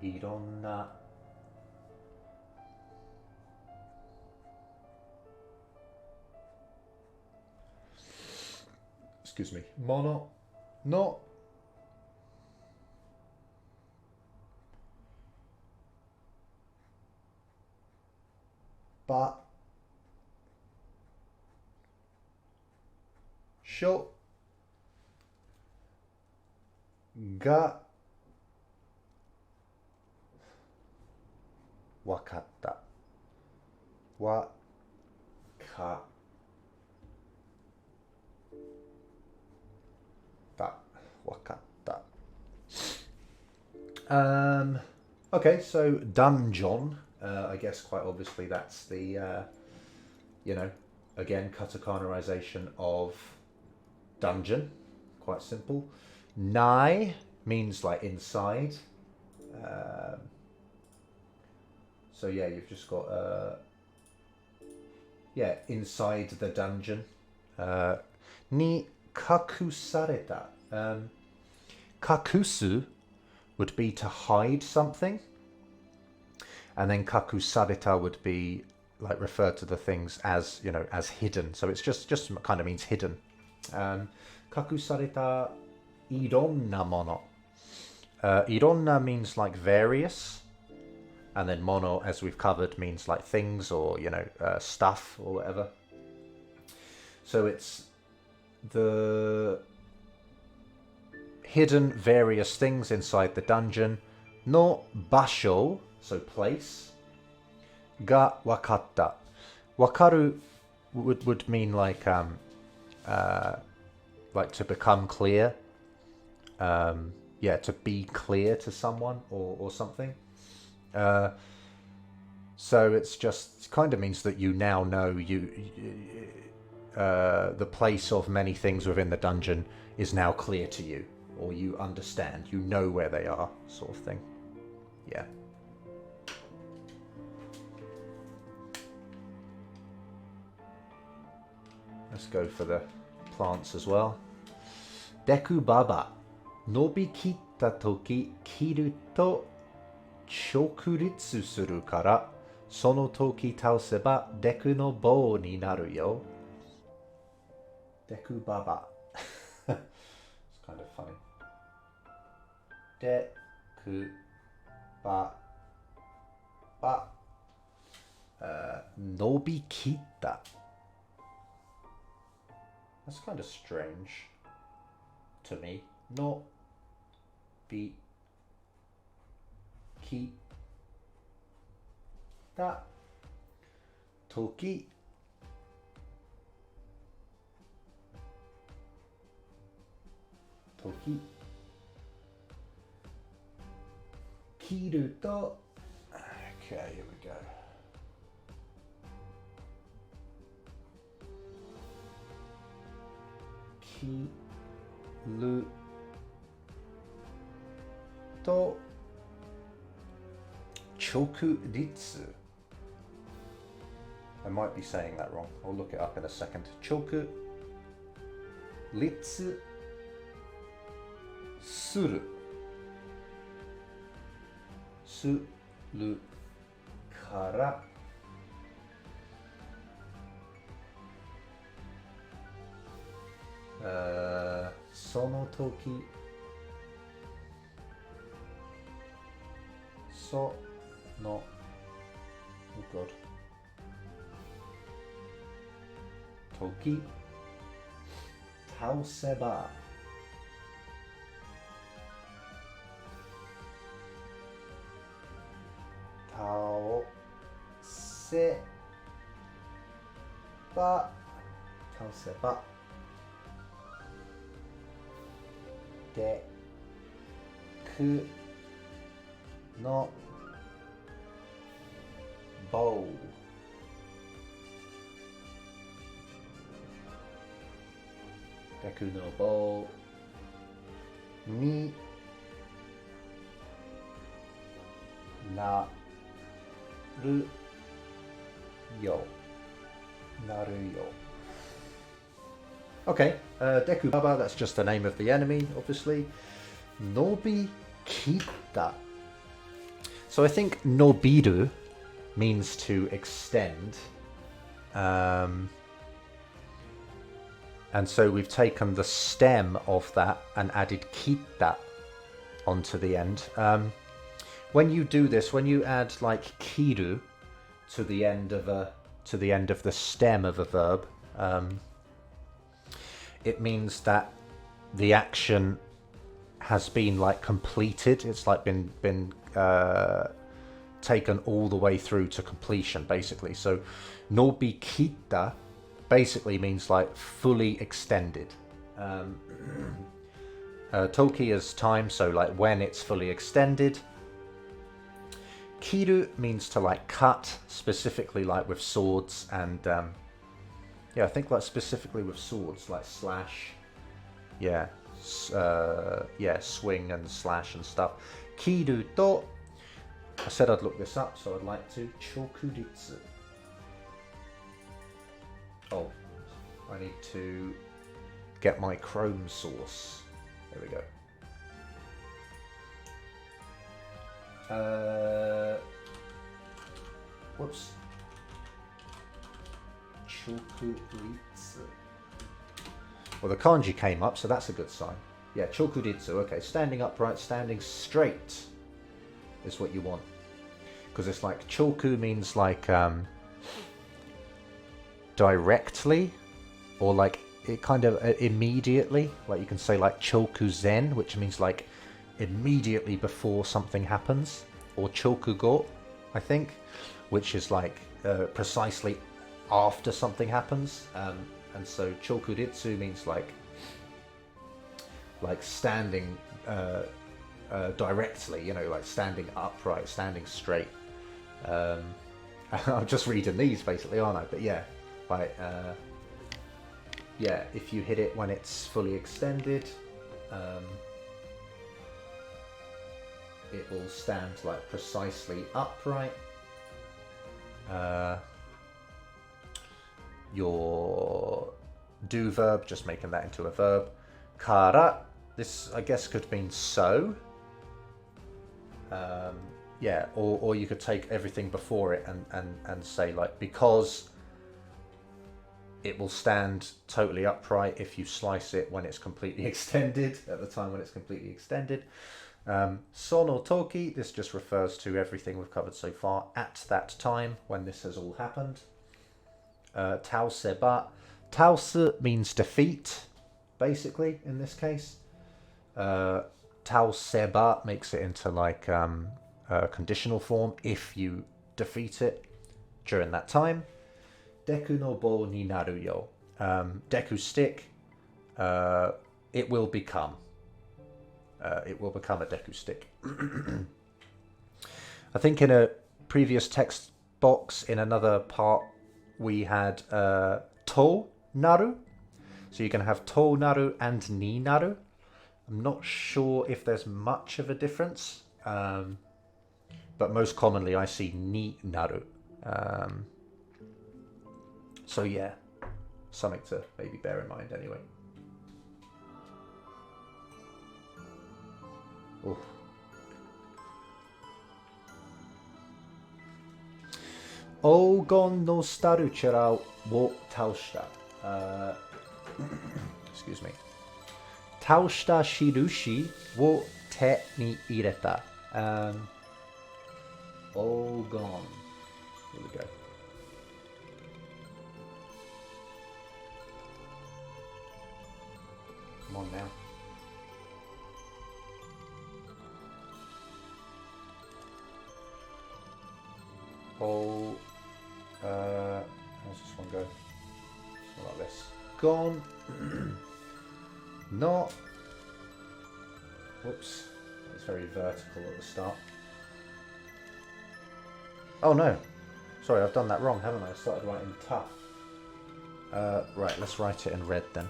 [SPEAKER 1] いろんなexcuse me ものの場所がわかったわかったわかった okay so dungeon I guess quite obviously that's the again katakanaization of dungeon quite simple nai means like inside so yeah you've just got inside the dungeon ni kakusareta kakusu would be to hide something and then kakusareta would be like refer to the things as as hidden so it's just kind of means hidden kakusareta ironna mono ironna means like various and then mono as we've covered means like things or stuff or whatever so it's the hidden various things inside the dungeon no basho so place ga wakatta wakaru would mean like to become clear to be clear to someone or something so it's just kind of means that you now know the place of many things within the dungeon is now clear to you or you understand you know where they are sort of thing yeah let's go for the plants as well deku baba nobi kitta toki kiru to 直立するからその時倒せばデクの棒になるよデクババ It's kind of funny デクババ伸びきった That's kind of strange to me のびきた時切ると Okay, here we go 切ると直立 I might be saying that wrong. I'll look it up in a second. 直立するするから、その時、その、oh God、時、倒せば、倒せば、倒せば、でくの棒、でくの棒になるよ。なるよ。Okay, Deku Baba, that's just the name of the enemy, obviously. Nobi Kita. So I think Nobiru means to extend. And so we've taken the stem of that and added Kita onto the end. When you do this, when you add like kiru to the end of the stem of a verb, it means that the action has been like completed. It's like been taken all the way through to completion, basically. So nobikita basically means like fully extended. Toki is time, so like when it's fully extended. Kiru means to like cut, specifically like with swords, and yeah, I think like specifically with swords, like slash, yeah, swing and slash and stuff. Kiru to, I said I'd look this up, so I'd like to. Chokuritsu. Oh, I need to get my Chrome source. There we go. Whoops. Chokuritsu. Well, the kanji came up, so that's a good sign. Yeah, chokuritsu. Okay, standing upright, standing straight is what you want. Because it's like choku means like directly, or like it kind of immediately. Like you can say like choku zen, which means like immediately before something happens, or chokugo, I think, which is like precisely after something happens. And so chokuritsu means like standing directly, you know, like standing upright, standing straight. I'm just reading these basically, aren't I? But yeah, like yeah, if you hit it when it's fully extended, it will stand like precisely upright. Your do verb, just making that into a verb. Kara, this I guess could mean so. Yeah, or you could take everything before it and say like, because it will stand totally upright if you slice it when it's completely extended, at the time when it's completely extended. Sono toki, this just refers to everything we've covered so far at that time when this has all happened. Tauseba, tausu means defeat, basically, in this case. Tauseba makes it into like a conditional form, if you defeat it during that time. Deku no bo ni naru yo. Deku stick, it will become. It will become a deku stick. I think in a previous text box in another part we had to naru. So you can have to naru and ni naru. I'm not sure if there's much of a difference, but most commonly I see ni naru. So yeah, something to maybe bear in mind anyway. Oof. Ogon no staruchera wo taoshita. Excuse me. Taoshita shirushi wo te ni ireta. Ogon. Here we go. Come on now. Oh, how's this one go? Something like this. Gone. Not. Whoops. It's very vertical at the start. Oh no. Sorry, I've done that wrong, haven't I? I started writing ta. Right, let's write it in red then.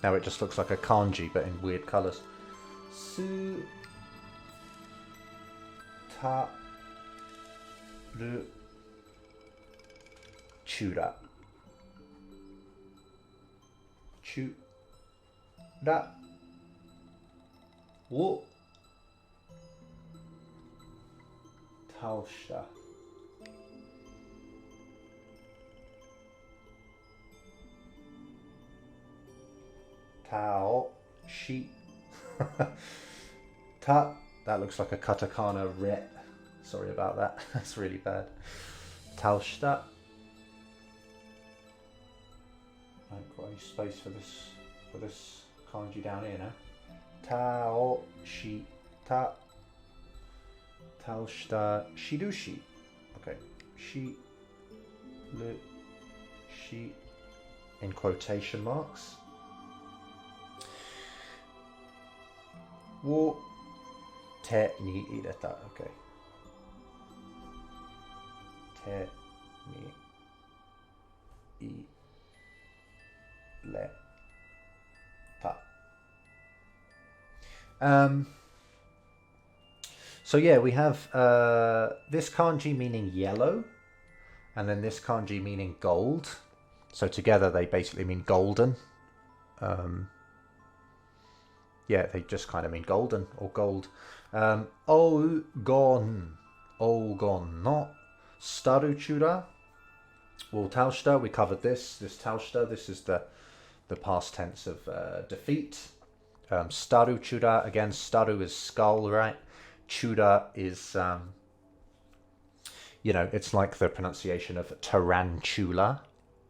[SPEAKER 1] Now it just looks like a kanji, but in weird colours. Su ta ru chura. Chura wo taoshita. Tao shi. Ta. That looks like a katakana re. Sorry about that. That's really bad. Taoshita. I haven't got any space for this kanji down here now. Tao shi ta. Taoshita shirushi. Okay. Shi lu shi in quotation marks. Wo te ni ireta. Okay. Te ni ireta. So yeah, we have this kanji meaning yellow, and then this kanji meaning gold. So together they basically mean golden. Yeah, they just kind of mean golden or gold. Ogon no staruchura. Well, taoshita, we covered this. This taoshita, this is the past tense of defeat. Staruchura, again, staru is skull, right? Chura is, you know, it's like the pronunciation of tarantula.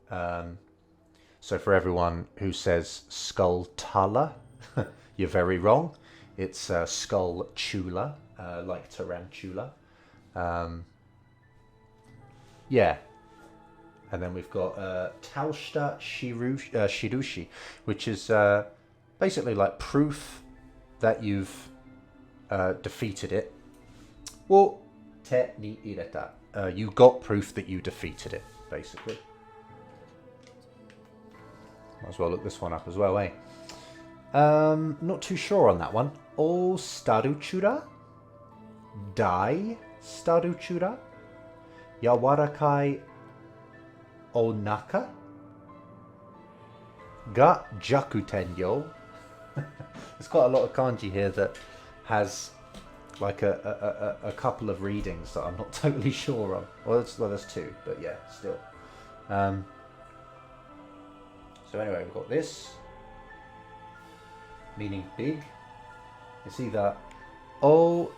[SPEAKER 1] So for everyone who says skull tala, you're very wrong. It's skull chula, like tarantula. Yeah. And then we've got taoshita shirushi, which is basically like proof that you've defeated it. Wo te ni ireta. You got proof that you defeated it, basically. Might as well look this one up as well, eh? Not too sure on that one. O staruchura? Dai staruchura? Yawarakai onaka? Ga jakuten yo? There's quite a lot of kanji here that has like a couple of readings that I'm not totally sure on. Well, there's two, but yeah, still. So anyway, we've got this, meaning big. It's either O,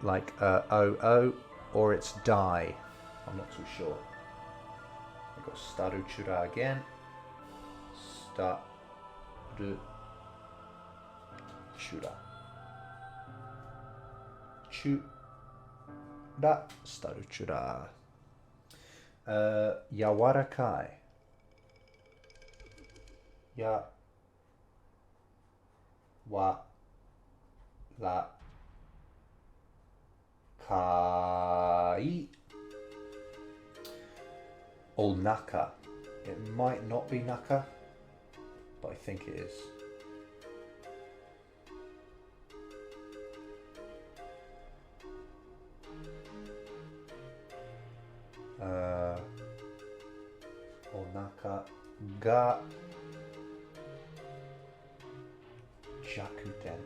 [SPEAKER 1] like O, or it's die. I'm not too sure. We've got staruchura again. Staruchura. Chura, staruchura. Yawarakai. Ya wa la kai or naka. It might not be naka, but I think it is. Onaka ga jakuten.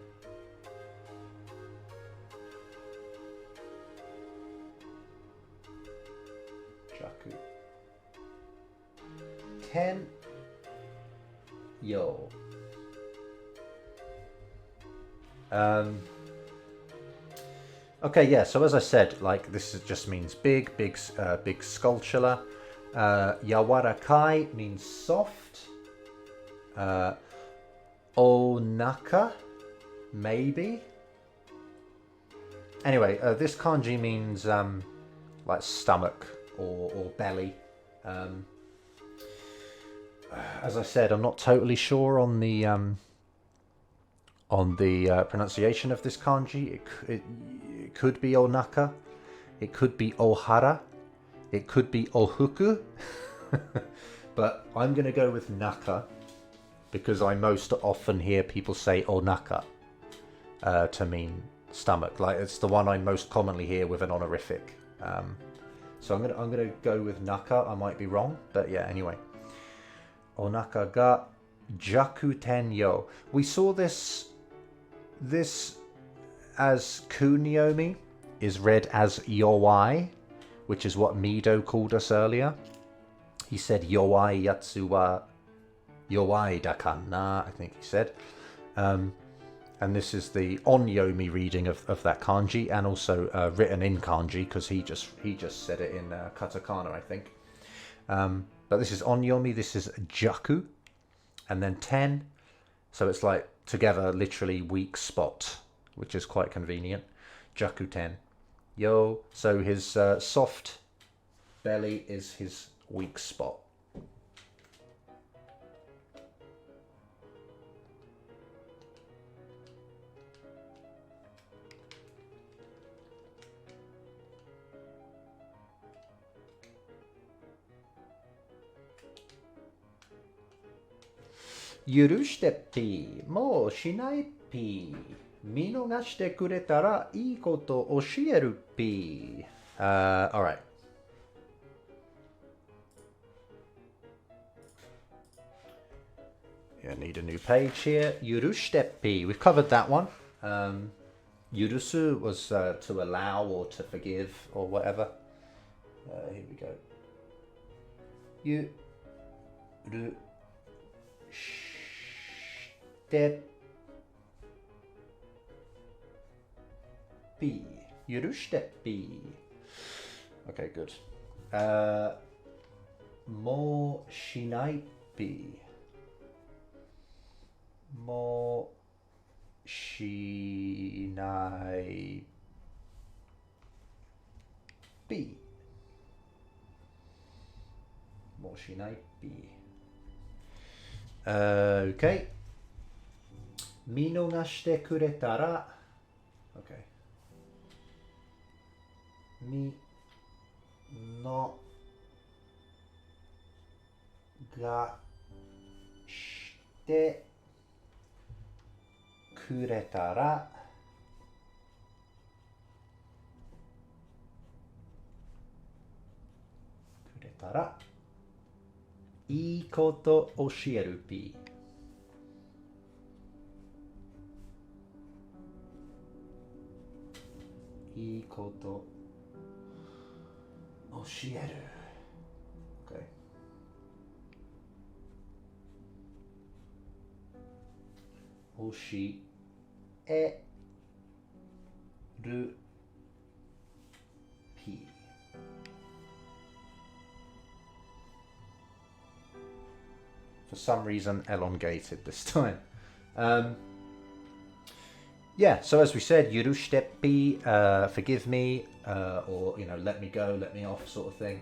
[SPEAKER 1] ten. Yo. Okay, yeah, so as I said, like, this just means big sculpture. Yawarakai means soft. Onaka, maybe. Anyway, this kanji means like stomach or belly. As I said, I'm not totally sure on the pronunciation of this kanji. It could be onaka, it could be ohara, it could be ohuku, but I'm going to go with naka because I most often hear people say onaka to mean stomach. Like, it's the one I most commonly hear with an honorific. So I'm gonna go with naka. I might be wrong, but yeah. Anyway, onaka ga jakuten yo. We saw this as kunyomi is read as yowai, which is what Mido called us earlier. He said yowai yatsu wa yowai dakana, I think he said. And this is the onyomi reading of that kanji, and also written in kanji because he just said it in katakana, I think. But this is onyomi, this is jaku, and then 10. So it's like together, literally weak spot, which is quite convenient. Jaku 10. Yo, so his soft belly is his weak spot. Yurushite pi, mo shinai pi. Minogashite kuretara ii koto oshieru pi. All right. Yeah, need a new page here. Yurushite pi. We've covered that one. Yurusu was to allow or to forgive or whatever. Here we go. Yurushite pi. Okay, good. Mo shinai pi. Mo shinai pi. Mo shinai pi. Okay. Minogashite kuretara. Okay. Mi no ga shite kuretara ii koto oshieru pi. Ii koto oshieru. Okay. Oshieru pi. For some reason, elongated this time. Yeah, so as we said, yurushite pi, forgive me, or, you know, let me go, let me off, sort of thing.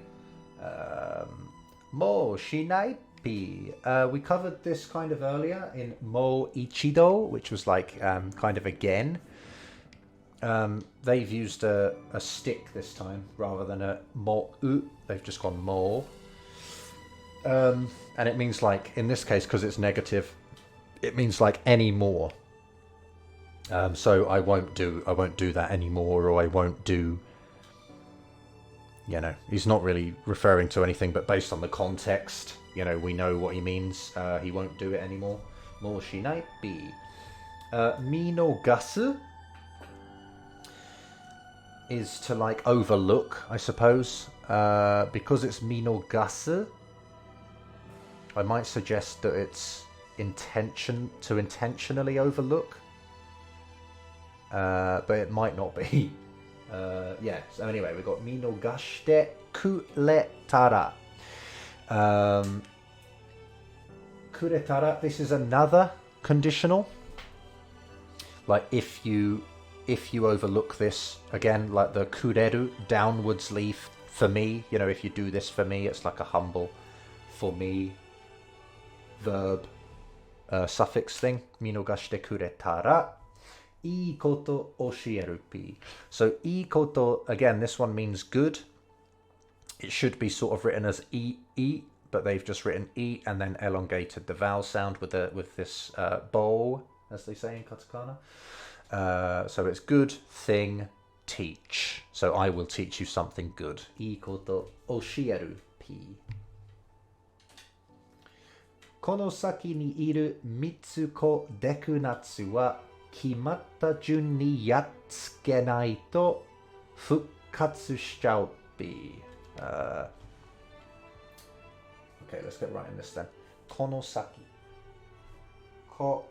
[SPEAKER 1] Mo shinai pi. We covered this kind of earlier in mo ichido, which was like kind of again. They've used a stick this time rather than a mo u. They've just gone mo. And it means, like, in this case, because it's negative, it means like any more. So I won't do that anymore, or I won't do, you know, he's not really referring to anything, but based on the context, you know, we know what he means. He won't do it anymore. Mo shinai pi. Minogasu is to, like, overlook, I suppose. Because it's minogasu, I might suggest that it's intentionally overlook, but it might not be. Yeah, so anyway, we've got minogashite kuretara. Kuretara, this is another conditional. Like if you overlook this, again, like the kureru, downwards leaf, for me, you know, if you do this for me, it's like a humble for me verb suffix thing. Minogashite kuretara. Ii koto oshieru pi. So ii koto, again, this one means good. It should be sort of written as e, but they've just written e and then elongated the vowel sound with this bow, as they say in katakana. So it's good thing, teach. So I will teach you something good. Ii koto oshieru pi. Kono saki ni iru mitsuko dekunatsu wa kimatta jun ni yatsukenai to fukkatsu shichau pi. Okay, let's get right in this then. Kono saki. Ko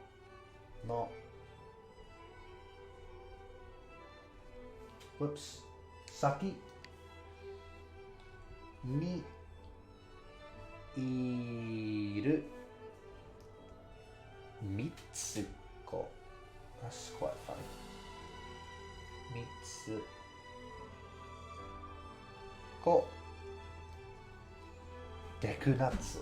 [SPEAKER 1] no. Whoops. Saki. Ni iru mitsuko. That's quite funny. Mitsuko dekunatsu.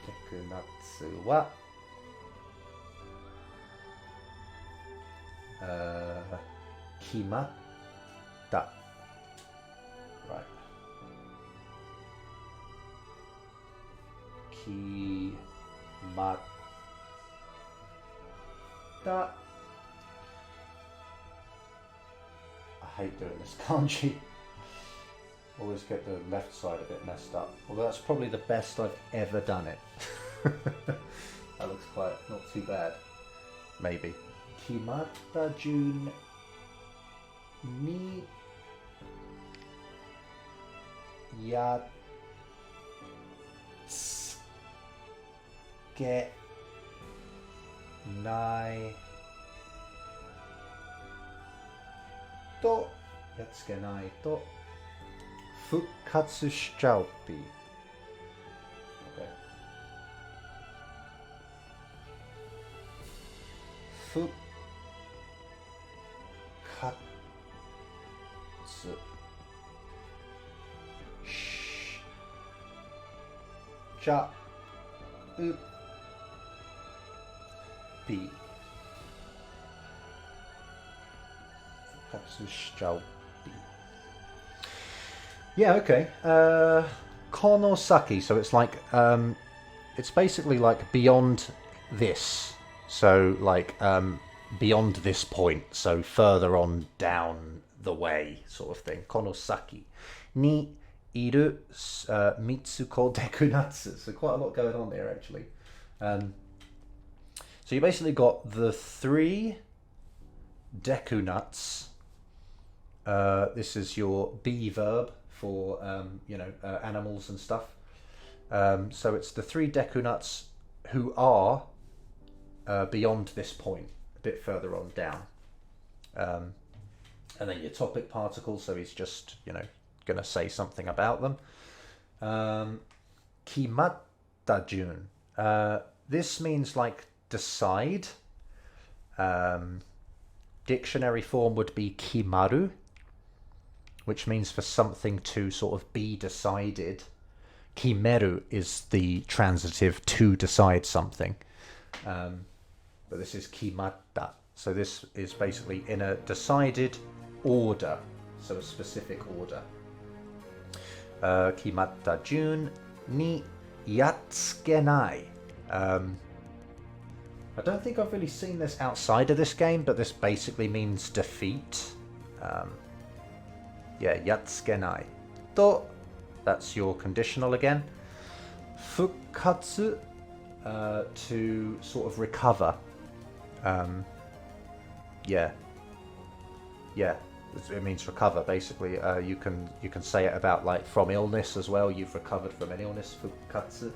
[SPEAKER 1] Dekunatsu wa kimatta. Right. Kimatta. I hate doing this kanji. Always get the left side a bit messed up. Although that's probably the best I've ever done it. That looks quite not too bad. Maybe. Kimatta jun ni yatsukenai to fukkatsu shichau pi. Okay. Fukkatsu shichau pi. Fukkatsu shichau pi. Yeah, okay. Konosaki, so it's like, it's basically like beyond this. So like beyond this point, so further on down the way sort of thing. Konosaki. Ni iru mitsuko dekunatsu. So quite a lot going on there actually. So you basically got the 3 dekunats. This is your be verb for animals and stuff. So it's the 3 dekunats who are beyond this point, a bit further on down. And then your topic particle, so he's just, going to say something about them. Kimatta jun. This means like decide. Dictionary form would be kimaru, which means for something to sort of be decided. Kimeru is the transitive to decide something. But this is kimatta. So this is basically in a decided order, so a specific order. Kimatta jun ni yatsukenai. I don't think I've really seen this outside of this game, but this basically means defeat. Yeah, yatsukenai. To, that's your conditional again. Fukkatsu, to sort of recover. Yeah. it means recover. Basically, you can say it about like from illness as well. You've recovered from an illness. Fukatsu.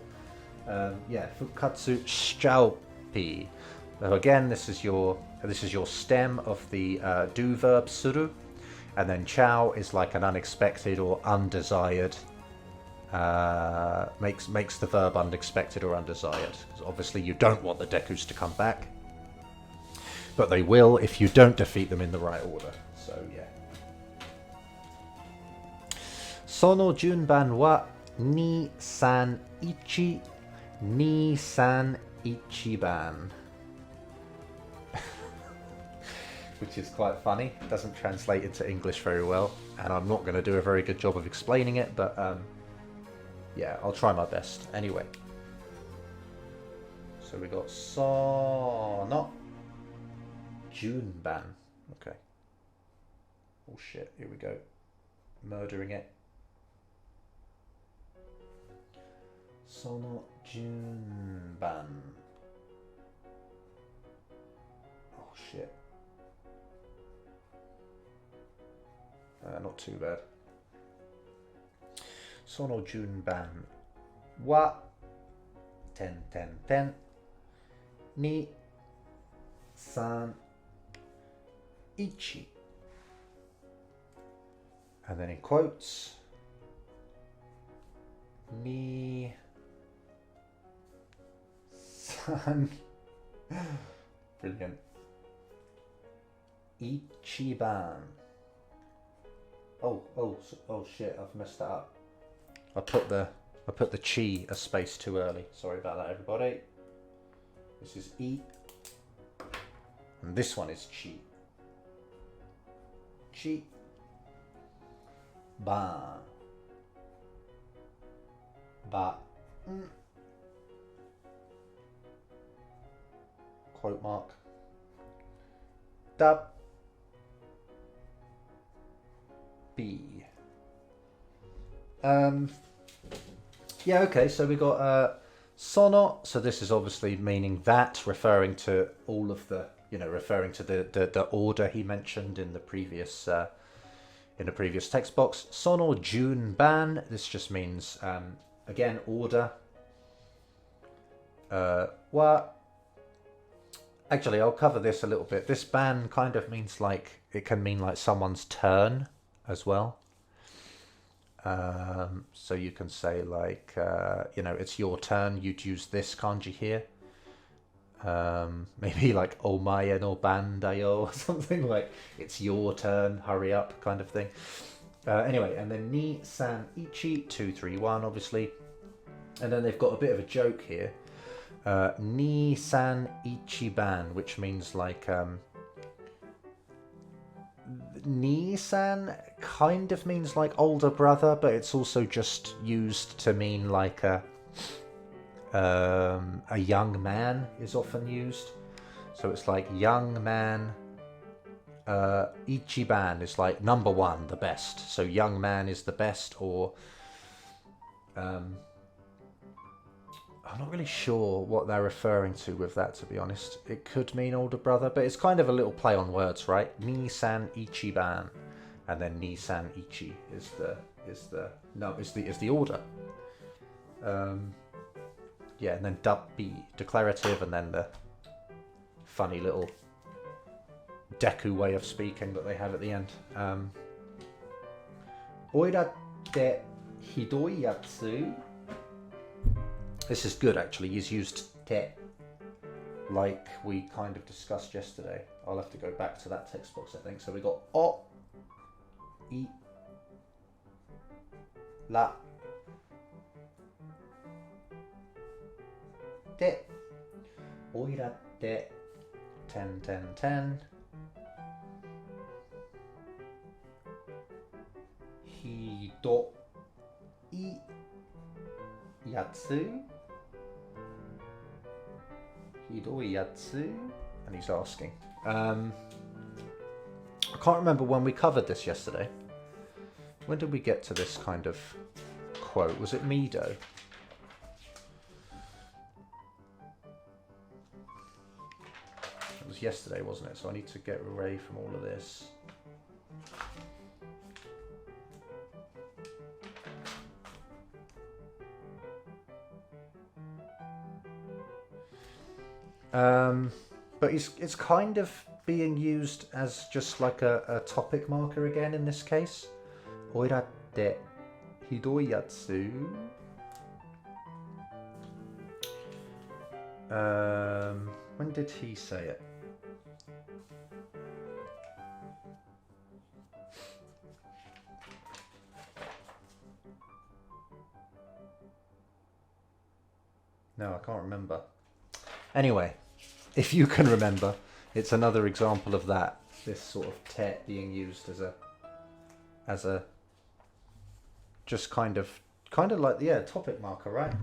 [SPEAKER 1] Yeah, fukatsu shchaupi. So again, this is your stem of the do verb suru, and then chao is like an unexpected or undesired. Makes the verb unexpected or undesired. Because obviously you don't want the Dekus to come back, but they will if you don't defeat them in the right order. So yeah. Sono junban wa ni san ichi ni san ichiban. Which is quite funny. It doesn't translate into English very well, and I'm not going to do a very good job of explaining it, but yeah, I'll try my best. Anyway, so we got sono junban. Okay. Oh shit, here we go. Murdering it. Sono junban. Oh shit. Not too bad. Sono junban wa ten ni san ichi. And then in quotes, ni san brilliant ichiban. Oh shit, I've messed that up. I put the chi a space too early. Sorry about that, everybody. This is I, and this one is chi. Chi ban ba quote mark da B. Yeah, okay, so we got sono, so this is obviously meaning that, referring to all of the, referring to the order he mentioned in the previous text box. Sono junban, this just means, again, order. Wa, actually, I'll cover this a little bit. This ban kind of means like, it can mean like someone's turn as well. So you can say like, it's your turn. You'd use this kanji here. Maybe like omae no ban da yo or something, like it's your turn, hurry up kind of thing. Anyway, and then ni san ichi, 2 3 1 obviously. And then they've got a bit of a joke here. Ni san ichi ban, which means like Ni-san kind of means like older brother, but it's also just used to mean like a young man is often used. So it's like young man. Ichiban is like number one, the best. So young man is the best, or I'm not really sure what they're referring to with that, to be honest. It could mean older brother, but it's kind of a little play on words, right? Ni-san ichiban, and then Ni-san ichi is the order. Yeah, and then dubbi, declarative, and then the funny little Deku way of speaking that they have at the end. Oira te hidoi yatsu. This is good, actually. He's used te, like we kind of discussed yesterday. I'll have to go back to that text box, I think. So we got o, I, la, te, oira te, 10. Hidoi yatsu. Hidoi yatsu. And he's asking. I can't remember when we covered this yesterday. When did we get to this kind of quote? Was it Mido? It was yesterday, wasn't it? So I need to get away from all of this. But it's kind of being used as just like a topic marker again in this case. Oira te hidoi yatsu. When did he say it? No, I can't remember. Anyway, if you can remember, it's another example of that. This sort of te being used as a just kind of like, yeah, topic marker, right?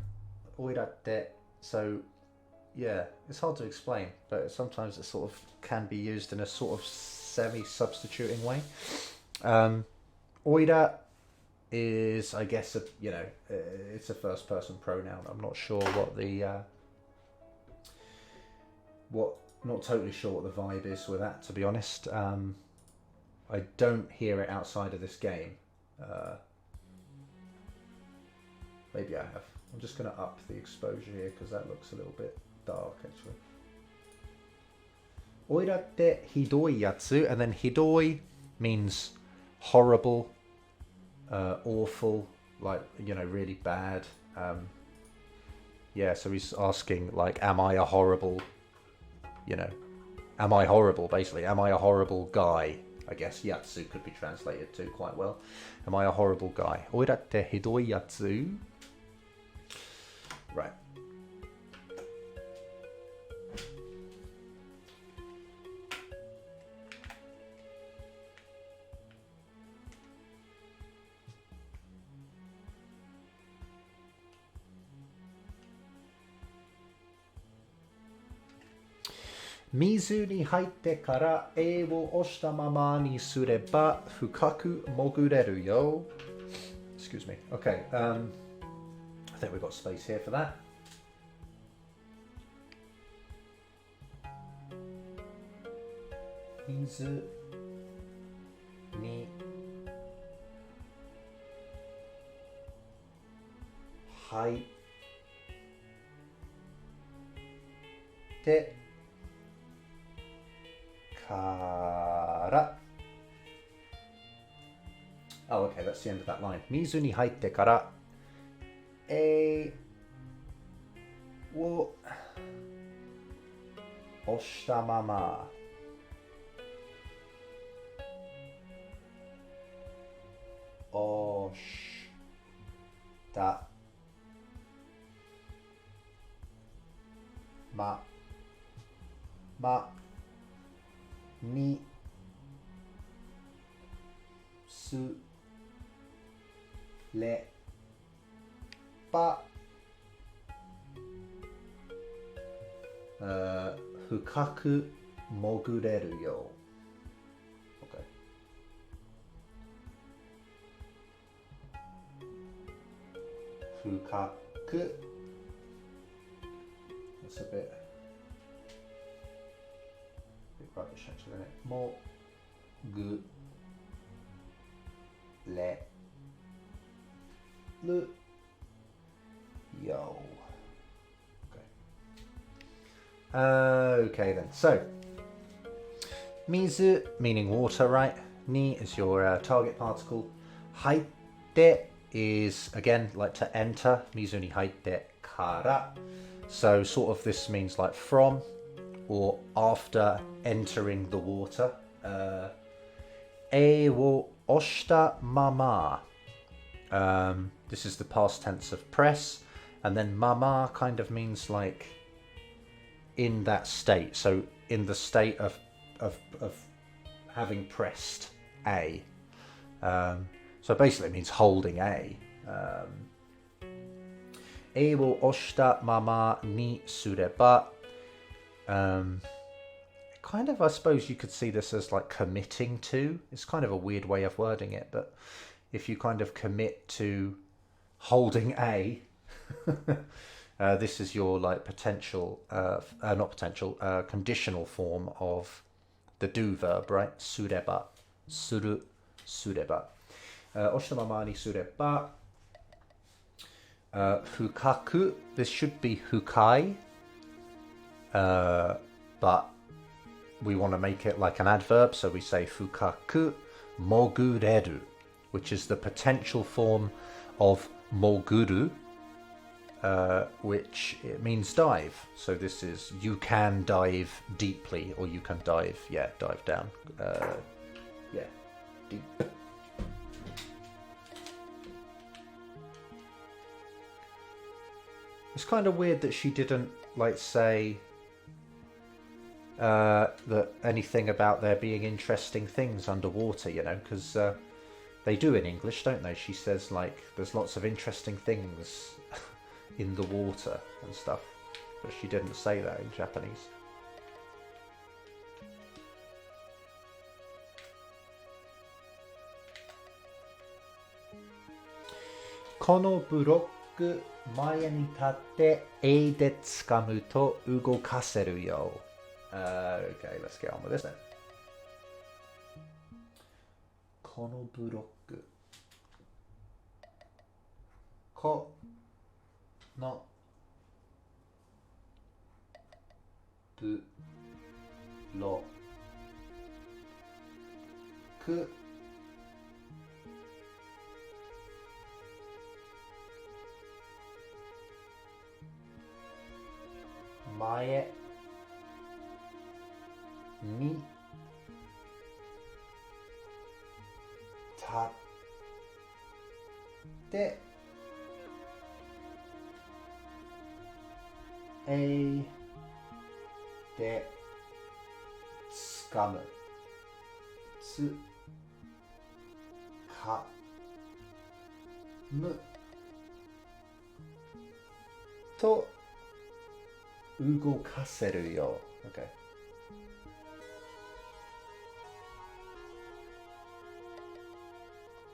[SPEAKER 1] Oira te. So yeah, it's hard to explain, but sometimes it sort of can be used in a sort of semi-substituting way. Oira is, I guess, it's a first-person pronoun. I'm not sure what not totally sure what the vibe is with that, to be honest. I don't hear it outside of this game. Maybe I have. I'm just going to up the exposure here because that looks a little bit dark, actually. Oira te hidoi yatsu, and then hidoi means horrible, awful, like, really bad. Yeah, so he's asking, like, am I a horrible, am I horrible, basically? Am I a horrible guy? I guess yatsu could be translated to quite well. Am I a horrible guy? Oira te hidoi yatsu. Right. Mizu ni haite kara e wo oshita mama ni sureba fukaku mogureru yo. Excuse me. Okay. I think we've got space here for that. Mizu ni haite kara. Oh, okay, that's the end of that line. Mizu ni haite kara e wo oshita mama oshita ma ni su le ba fukaku mogureru yo. Okay. Fukaku. That's a bit rubbish actually, isn't it? Mogureru yo. Okay then, so mizu meaning water, right? Ni is your target particle. Haite is again like to enter. Mizu ni haite kara. So sort of this means like from or after entering the water. E wo oshita mama. This is the past tense of press, and then mama kind of means like in that state, so in the state of having pressed A. So basically it means holding A. E wo oshita mama ni sureba. Kind of, I suppose you could see this as like committing to. It's kind of a weird way of wording it, but if you kind of commit to holding A, this is your like potential, conditional form of the do verb, right? Sureba, suru, sureba. Oshita mama ni sureba. Fukaku, this should be hukai. but we want to make it like an adverb, so we say fukaku mogureru, which is the potential form of moguru, which it means dive. So this is you can dive deeply, or you can dive down. Deep. It's kind of weird that she didn't like say that anything about there being interesting things underwater, you know, because they do in English, don't they? She says like there's lots of interesting things in the water and stuff, but she didn't say that in Japanese. Kono buroku mae ni tatte e de tsukamu to ugokaseru yo. Okay, let's get on with this then. Kono buroku. Ko no bu lo ku mae ni tatte e de tsukamu tsukamu to ugokaseru yo. Okay.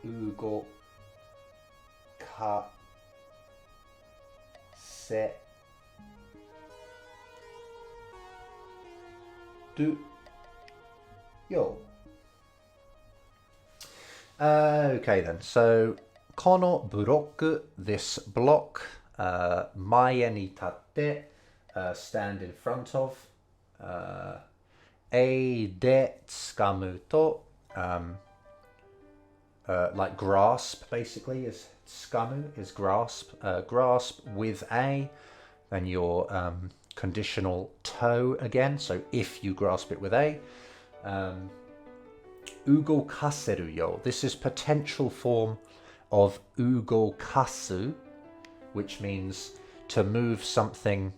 [SPEAKER 1] Ugokaseru yo. Okay then, so kono buroku, this block, mae ni tatte, stand in front of, e de tsukamu to, like grasp basically, is tsukamu is grasp, grasp with a, then your conditional toe again, so if you grasp it with a, ugokaseru yo, this is potential form of ugokasu, which means to move something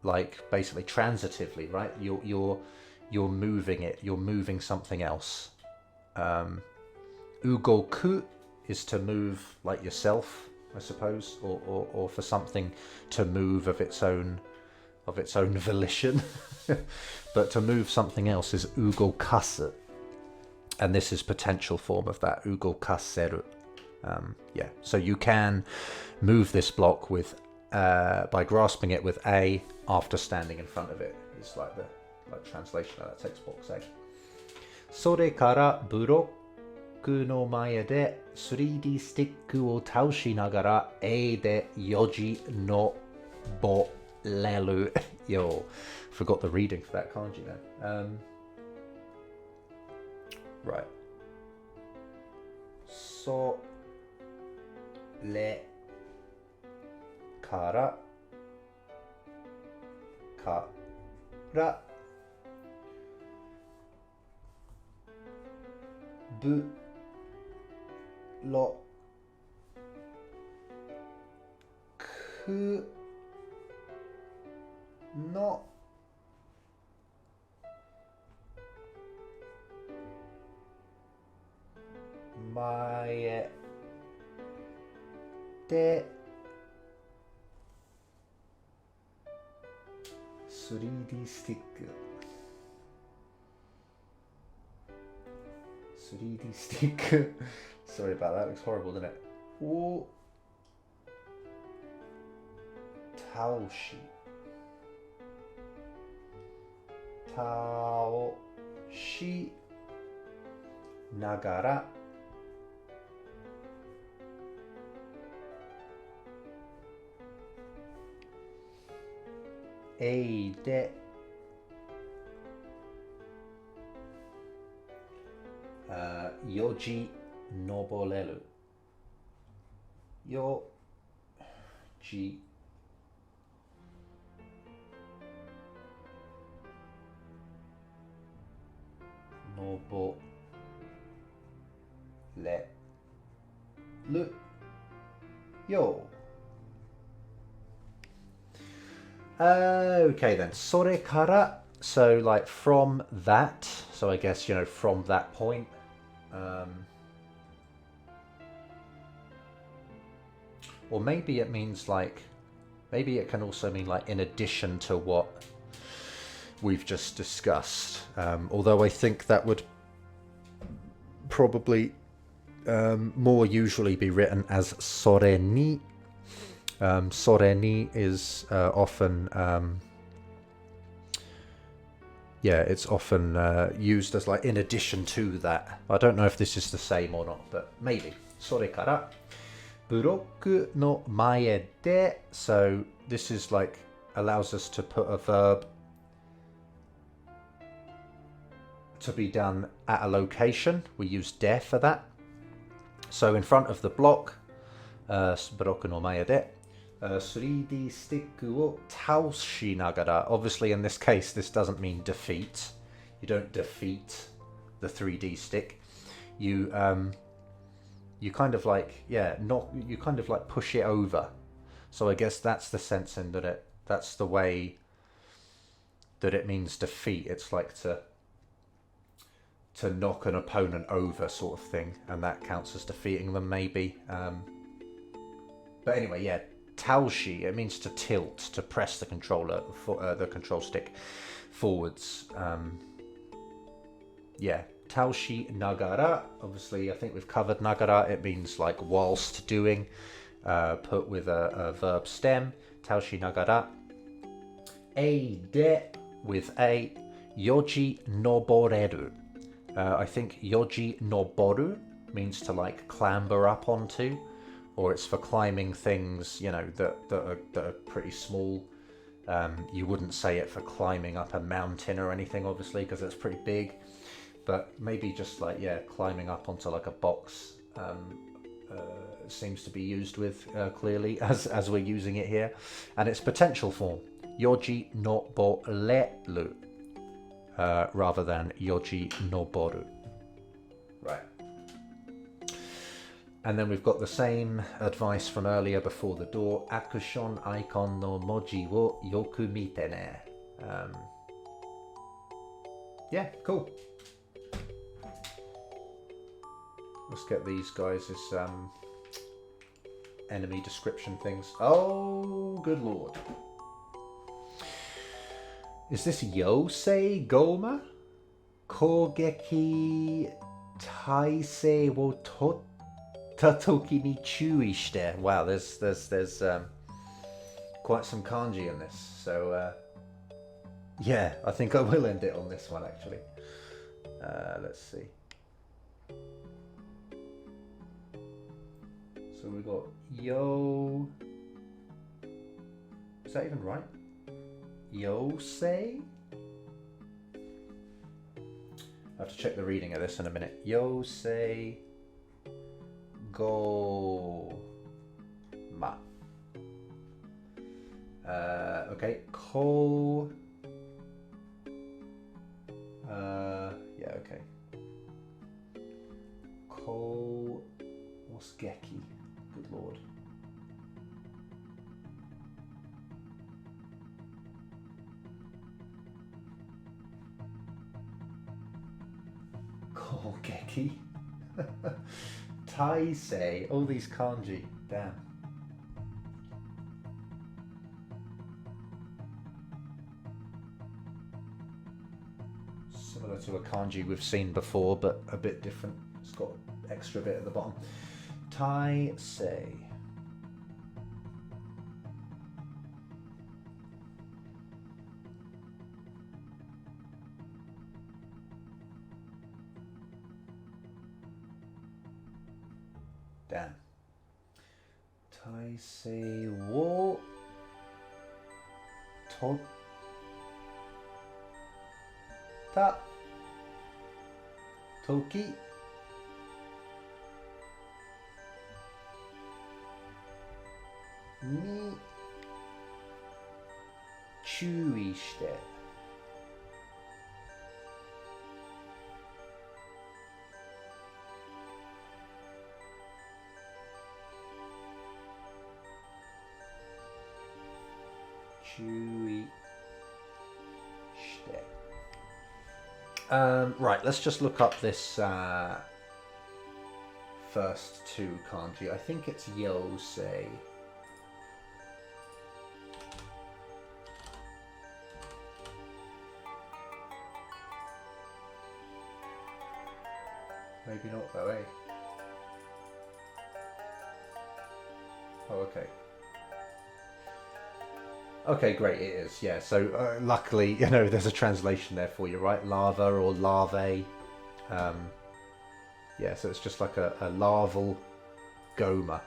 [SPEAKER 1] like basically transitively, right? You're moving it, you're moving something else. Ugoku is to move like yourself, I suppose, or for something to move of its own volition. But to move something else is ugokasu, and this is potential form of that, ugokaseru. Yeah, so you can move this block with by grasping it with a after standing in front of it. It's like the translation of that text box. Sore kara buroku no mae de 3D スティックを倒しながら A で4時のぼれる Yo, forgot the reading for that kanji then. Right. So le kara bu lo ku no mae de 3D スティック 3D スティック Sorry about that, it looks horrible, doesn't it? を倒しながらえで4時登れる。4時登れるよ。Okay then. それから so like from that. So I guess you know from that point. Or maybe it means like maybe it can also mean like in addition to what we've just discussed. Although I think that would probably more usually be written as sore ni. Sore ni is often it's often used as like in addition to that. I don't know if this is the same or not, but maybe. それからブロックの前で so this is like allows us to put a verb to be done at a location. We use de for that. So in front of the block ブロックの前で3D スティックを倒しながら obviously in this case this doesn't mean defeat. You don't defeat the 3D stick. You kind of like you kind of like push it over. So I guess that's the sense in that that's the way that it means defeat. It's like to knock an opponent over sort of thing, and that counts as defeating them maybe. But anyway, yeah, taoshi, it means to tilt, to press the controller for the control stick forwards. Taoshi nagara, obviously I think we've covered nagara, it means like whilst doing, put with a verb stem, taoshi nagara. E de with a, yoji noboreru. I think yoji noboru means to like clamber up onto, or it's for climbing things, you know, that are pretty small. You wouldn't say it for climbing up a mountain or anything, obviously, because it's pretty big. But maybe just like, climbing up onto like a box seems to be used with clearly as we're using it here. And its potential form, yoji noboreru, rather than yoji noboru. Right. And then we've got the same advice from earlier before the door. Action icon no moji wo yoku mite ne. Yeah, cool. Let's get these guys as enemy description things. Oh, good lord. Is this Yosei Gohma? Kogeki taisei wo totta toki ni chui shite. Wow, there's quite some kanji in this. So I think I will end it on this one actually. Let's see. So we got yo. Is that even right? Yosei? I have to check the reading of this in a minute. Yosei Gohma. Okay. Ko. Okay. Ko. What's Geki? Good lord. Kogeki. Taisei. All these kanji. Damn. Similar to a kanji we've seen before, but a bit different. It's got extra bit at the bottom. Taisei. Damn. Taisei wo た時に注意して。注意して。Right, let's just look up this first two kanji. I think it's yosei. Maybe not though, eh? Oh, okay. Okay, great, it is, yeah. So luckily, you know, there's a translation there for you, right? Lava or larvae. Yeah, so it's just like a larval Gohma.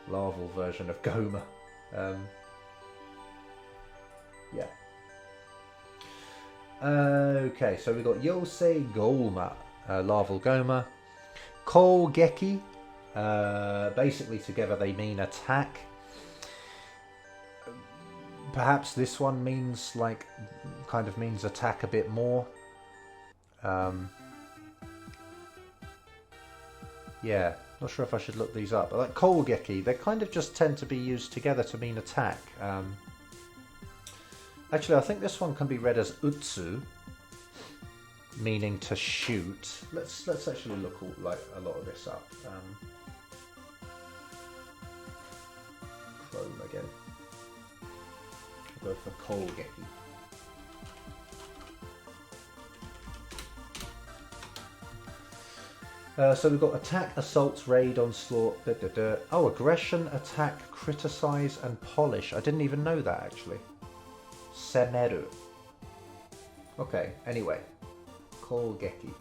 [SPEAKER 1] Larval version of Gohma. Yeah. Okay, so we've got Yosei Gohma, larval Gohma. Kougeki, basically together they mean attack. Perhaps this one means like, kind of means attack a bit more. Yeah, not sure if I should look these up. But like Kougeki, they kind of just tend to be used together to mean attack. Actually, I think this one can be read as utsu, meaning to shoot. Let's actually look like a lot of this up. Chrome again. Go for Kougeki. So we've got attack, assault, raid, onslaught, Oh, aggression, attack, criticize, and polish. I didn't even know that actually. Semeru. Okay, anyway. Kougeki.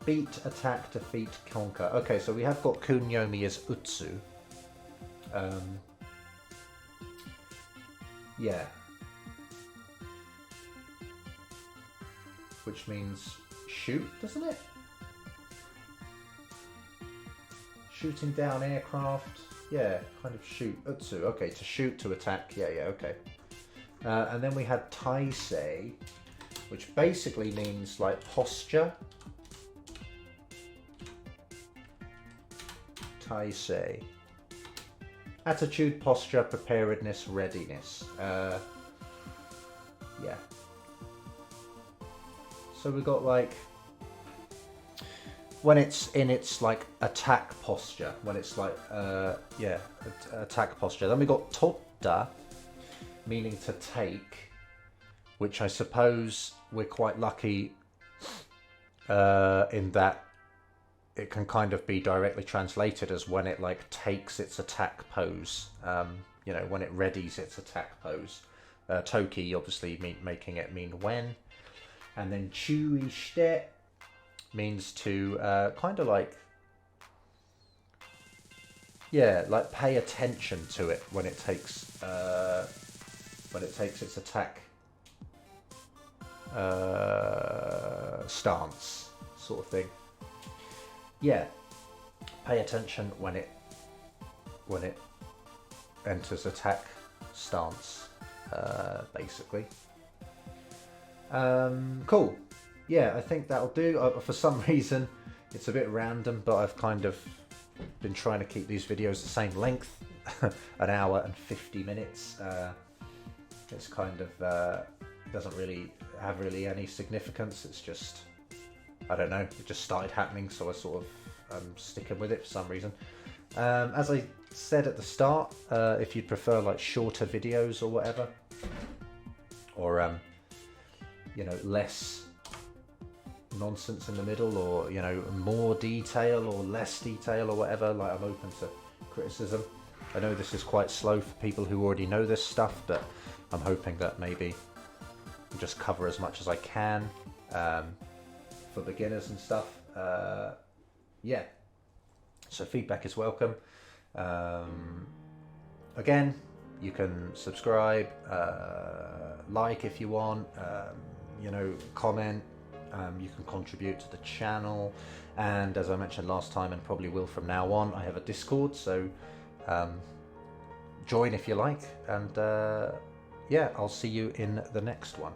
[SPEAKER 1] Beat, attack, defeat, conquer. Okay, so we have got kunyomi as utsu. Yeah. Which means shoot, doesn't it? Shooting down aircraft. Yeah, kind of shoot. Utsu. Okay, to shoot, to attack. Yeah, okay. And then we had taisei, which basically means like posture. Taisei. Attitude, posture, preparedness, readiness. Yeah. So we've got like, when it's in its like attack posture, when it's like, yeah, attack posture. Then we got totta, meaning to take, which I suppose we're quite lucky in that it can kind of be directly translated as when it like takes its attack pose, you know, when it readies its attack pose. Toki obviously making it mean when. And then Chui shite means to kind of like, yeah, like pay attention to it when it takes its attack stance, sort of thing. Yeah, pay attention when it enters attack stance, basically. Cool. Yeah, I think that'll do. For some reason, it's a bit random, but I've kind of been trying to keep these videos the same length, an hour and 50 minutes. It's kind of doesn't really have any significance. It's just, I don't know, it just started happening, so I sort of am sticking with it for some reason. As I said at the start, if you'd prefer like shorter videos or whatever, or you know, less nonsense in the middle, or you know, more detail or less detail or whatever, like I'm open to criticism. I know this is quite slow for people who already know this stuff, but I'm hoping that maybe I'll just cover as much as I can for beginners and stuff. Yeah, so feedback is welcome. Again, you can subscribe, like if you want, you know, comment, You can contribute to the channel, and as I mentioned last time and probably will from now on, I have a Discord, so join if you like, and yeah, I'll see you in the next one.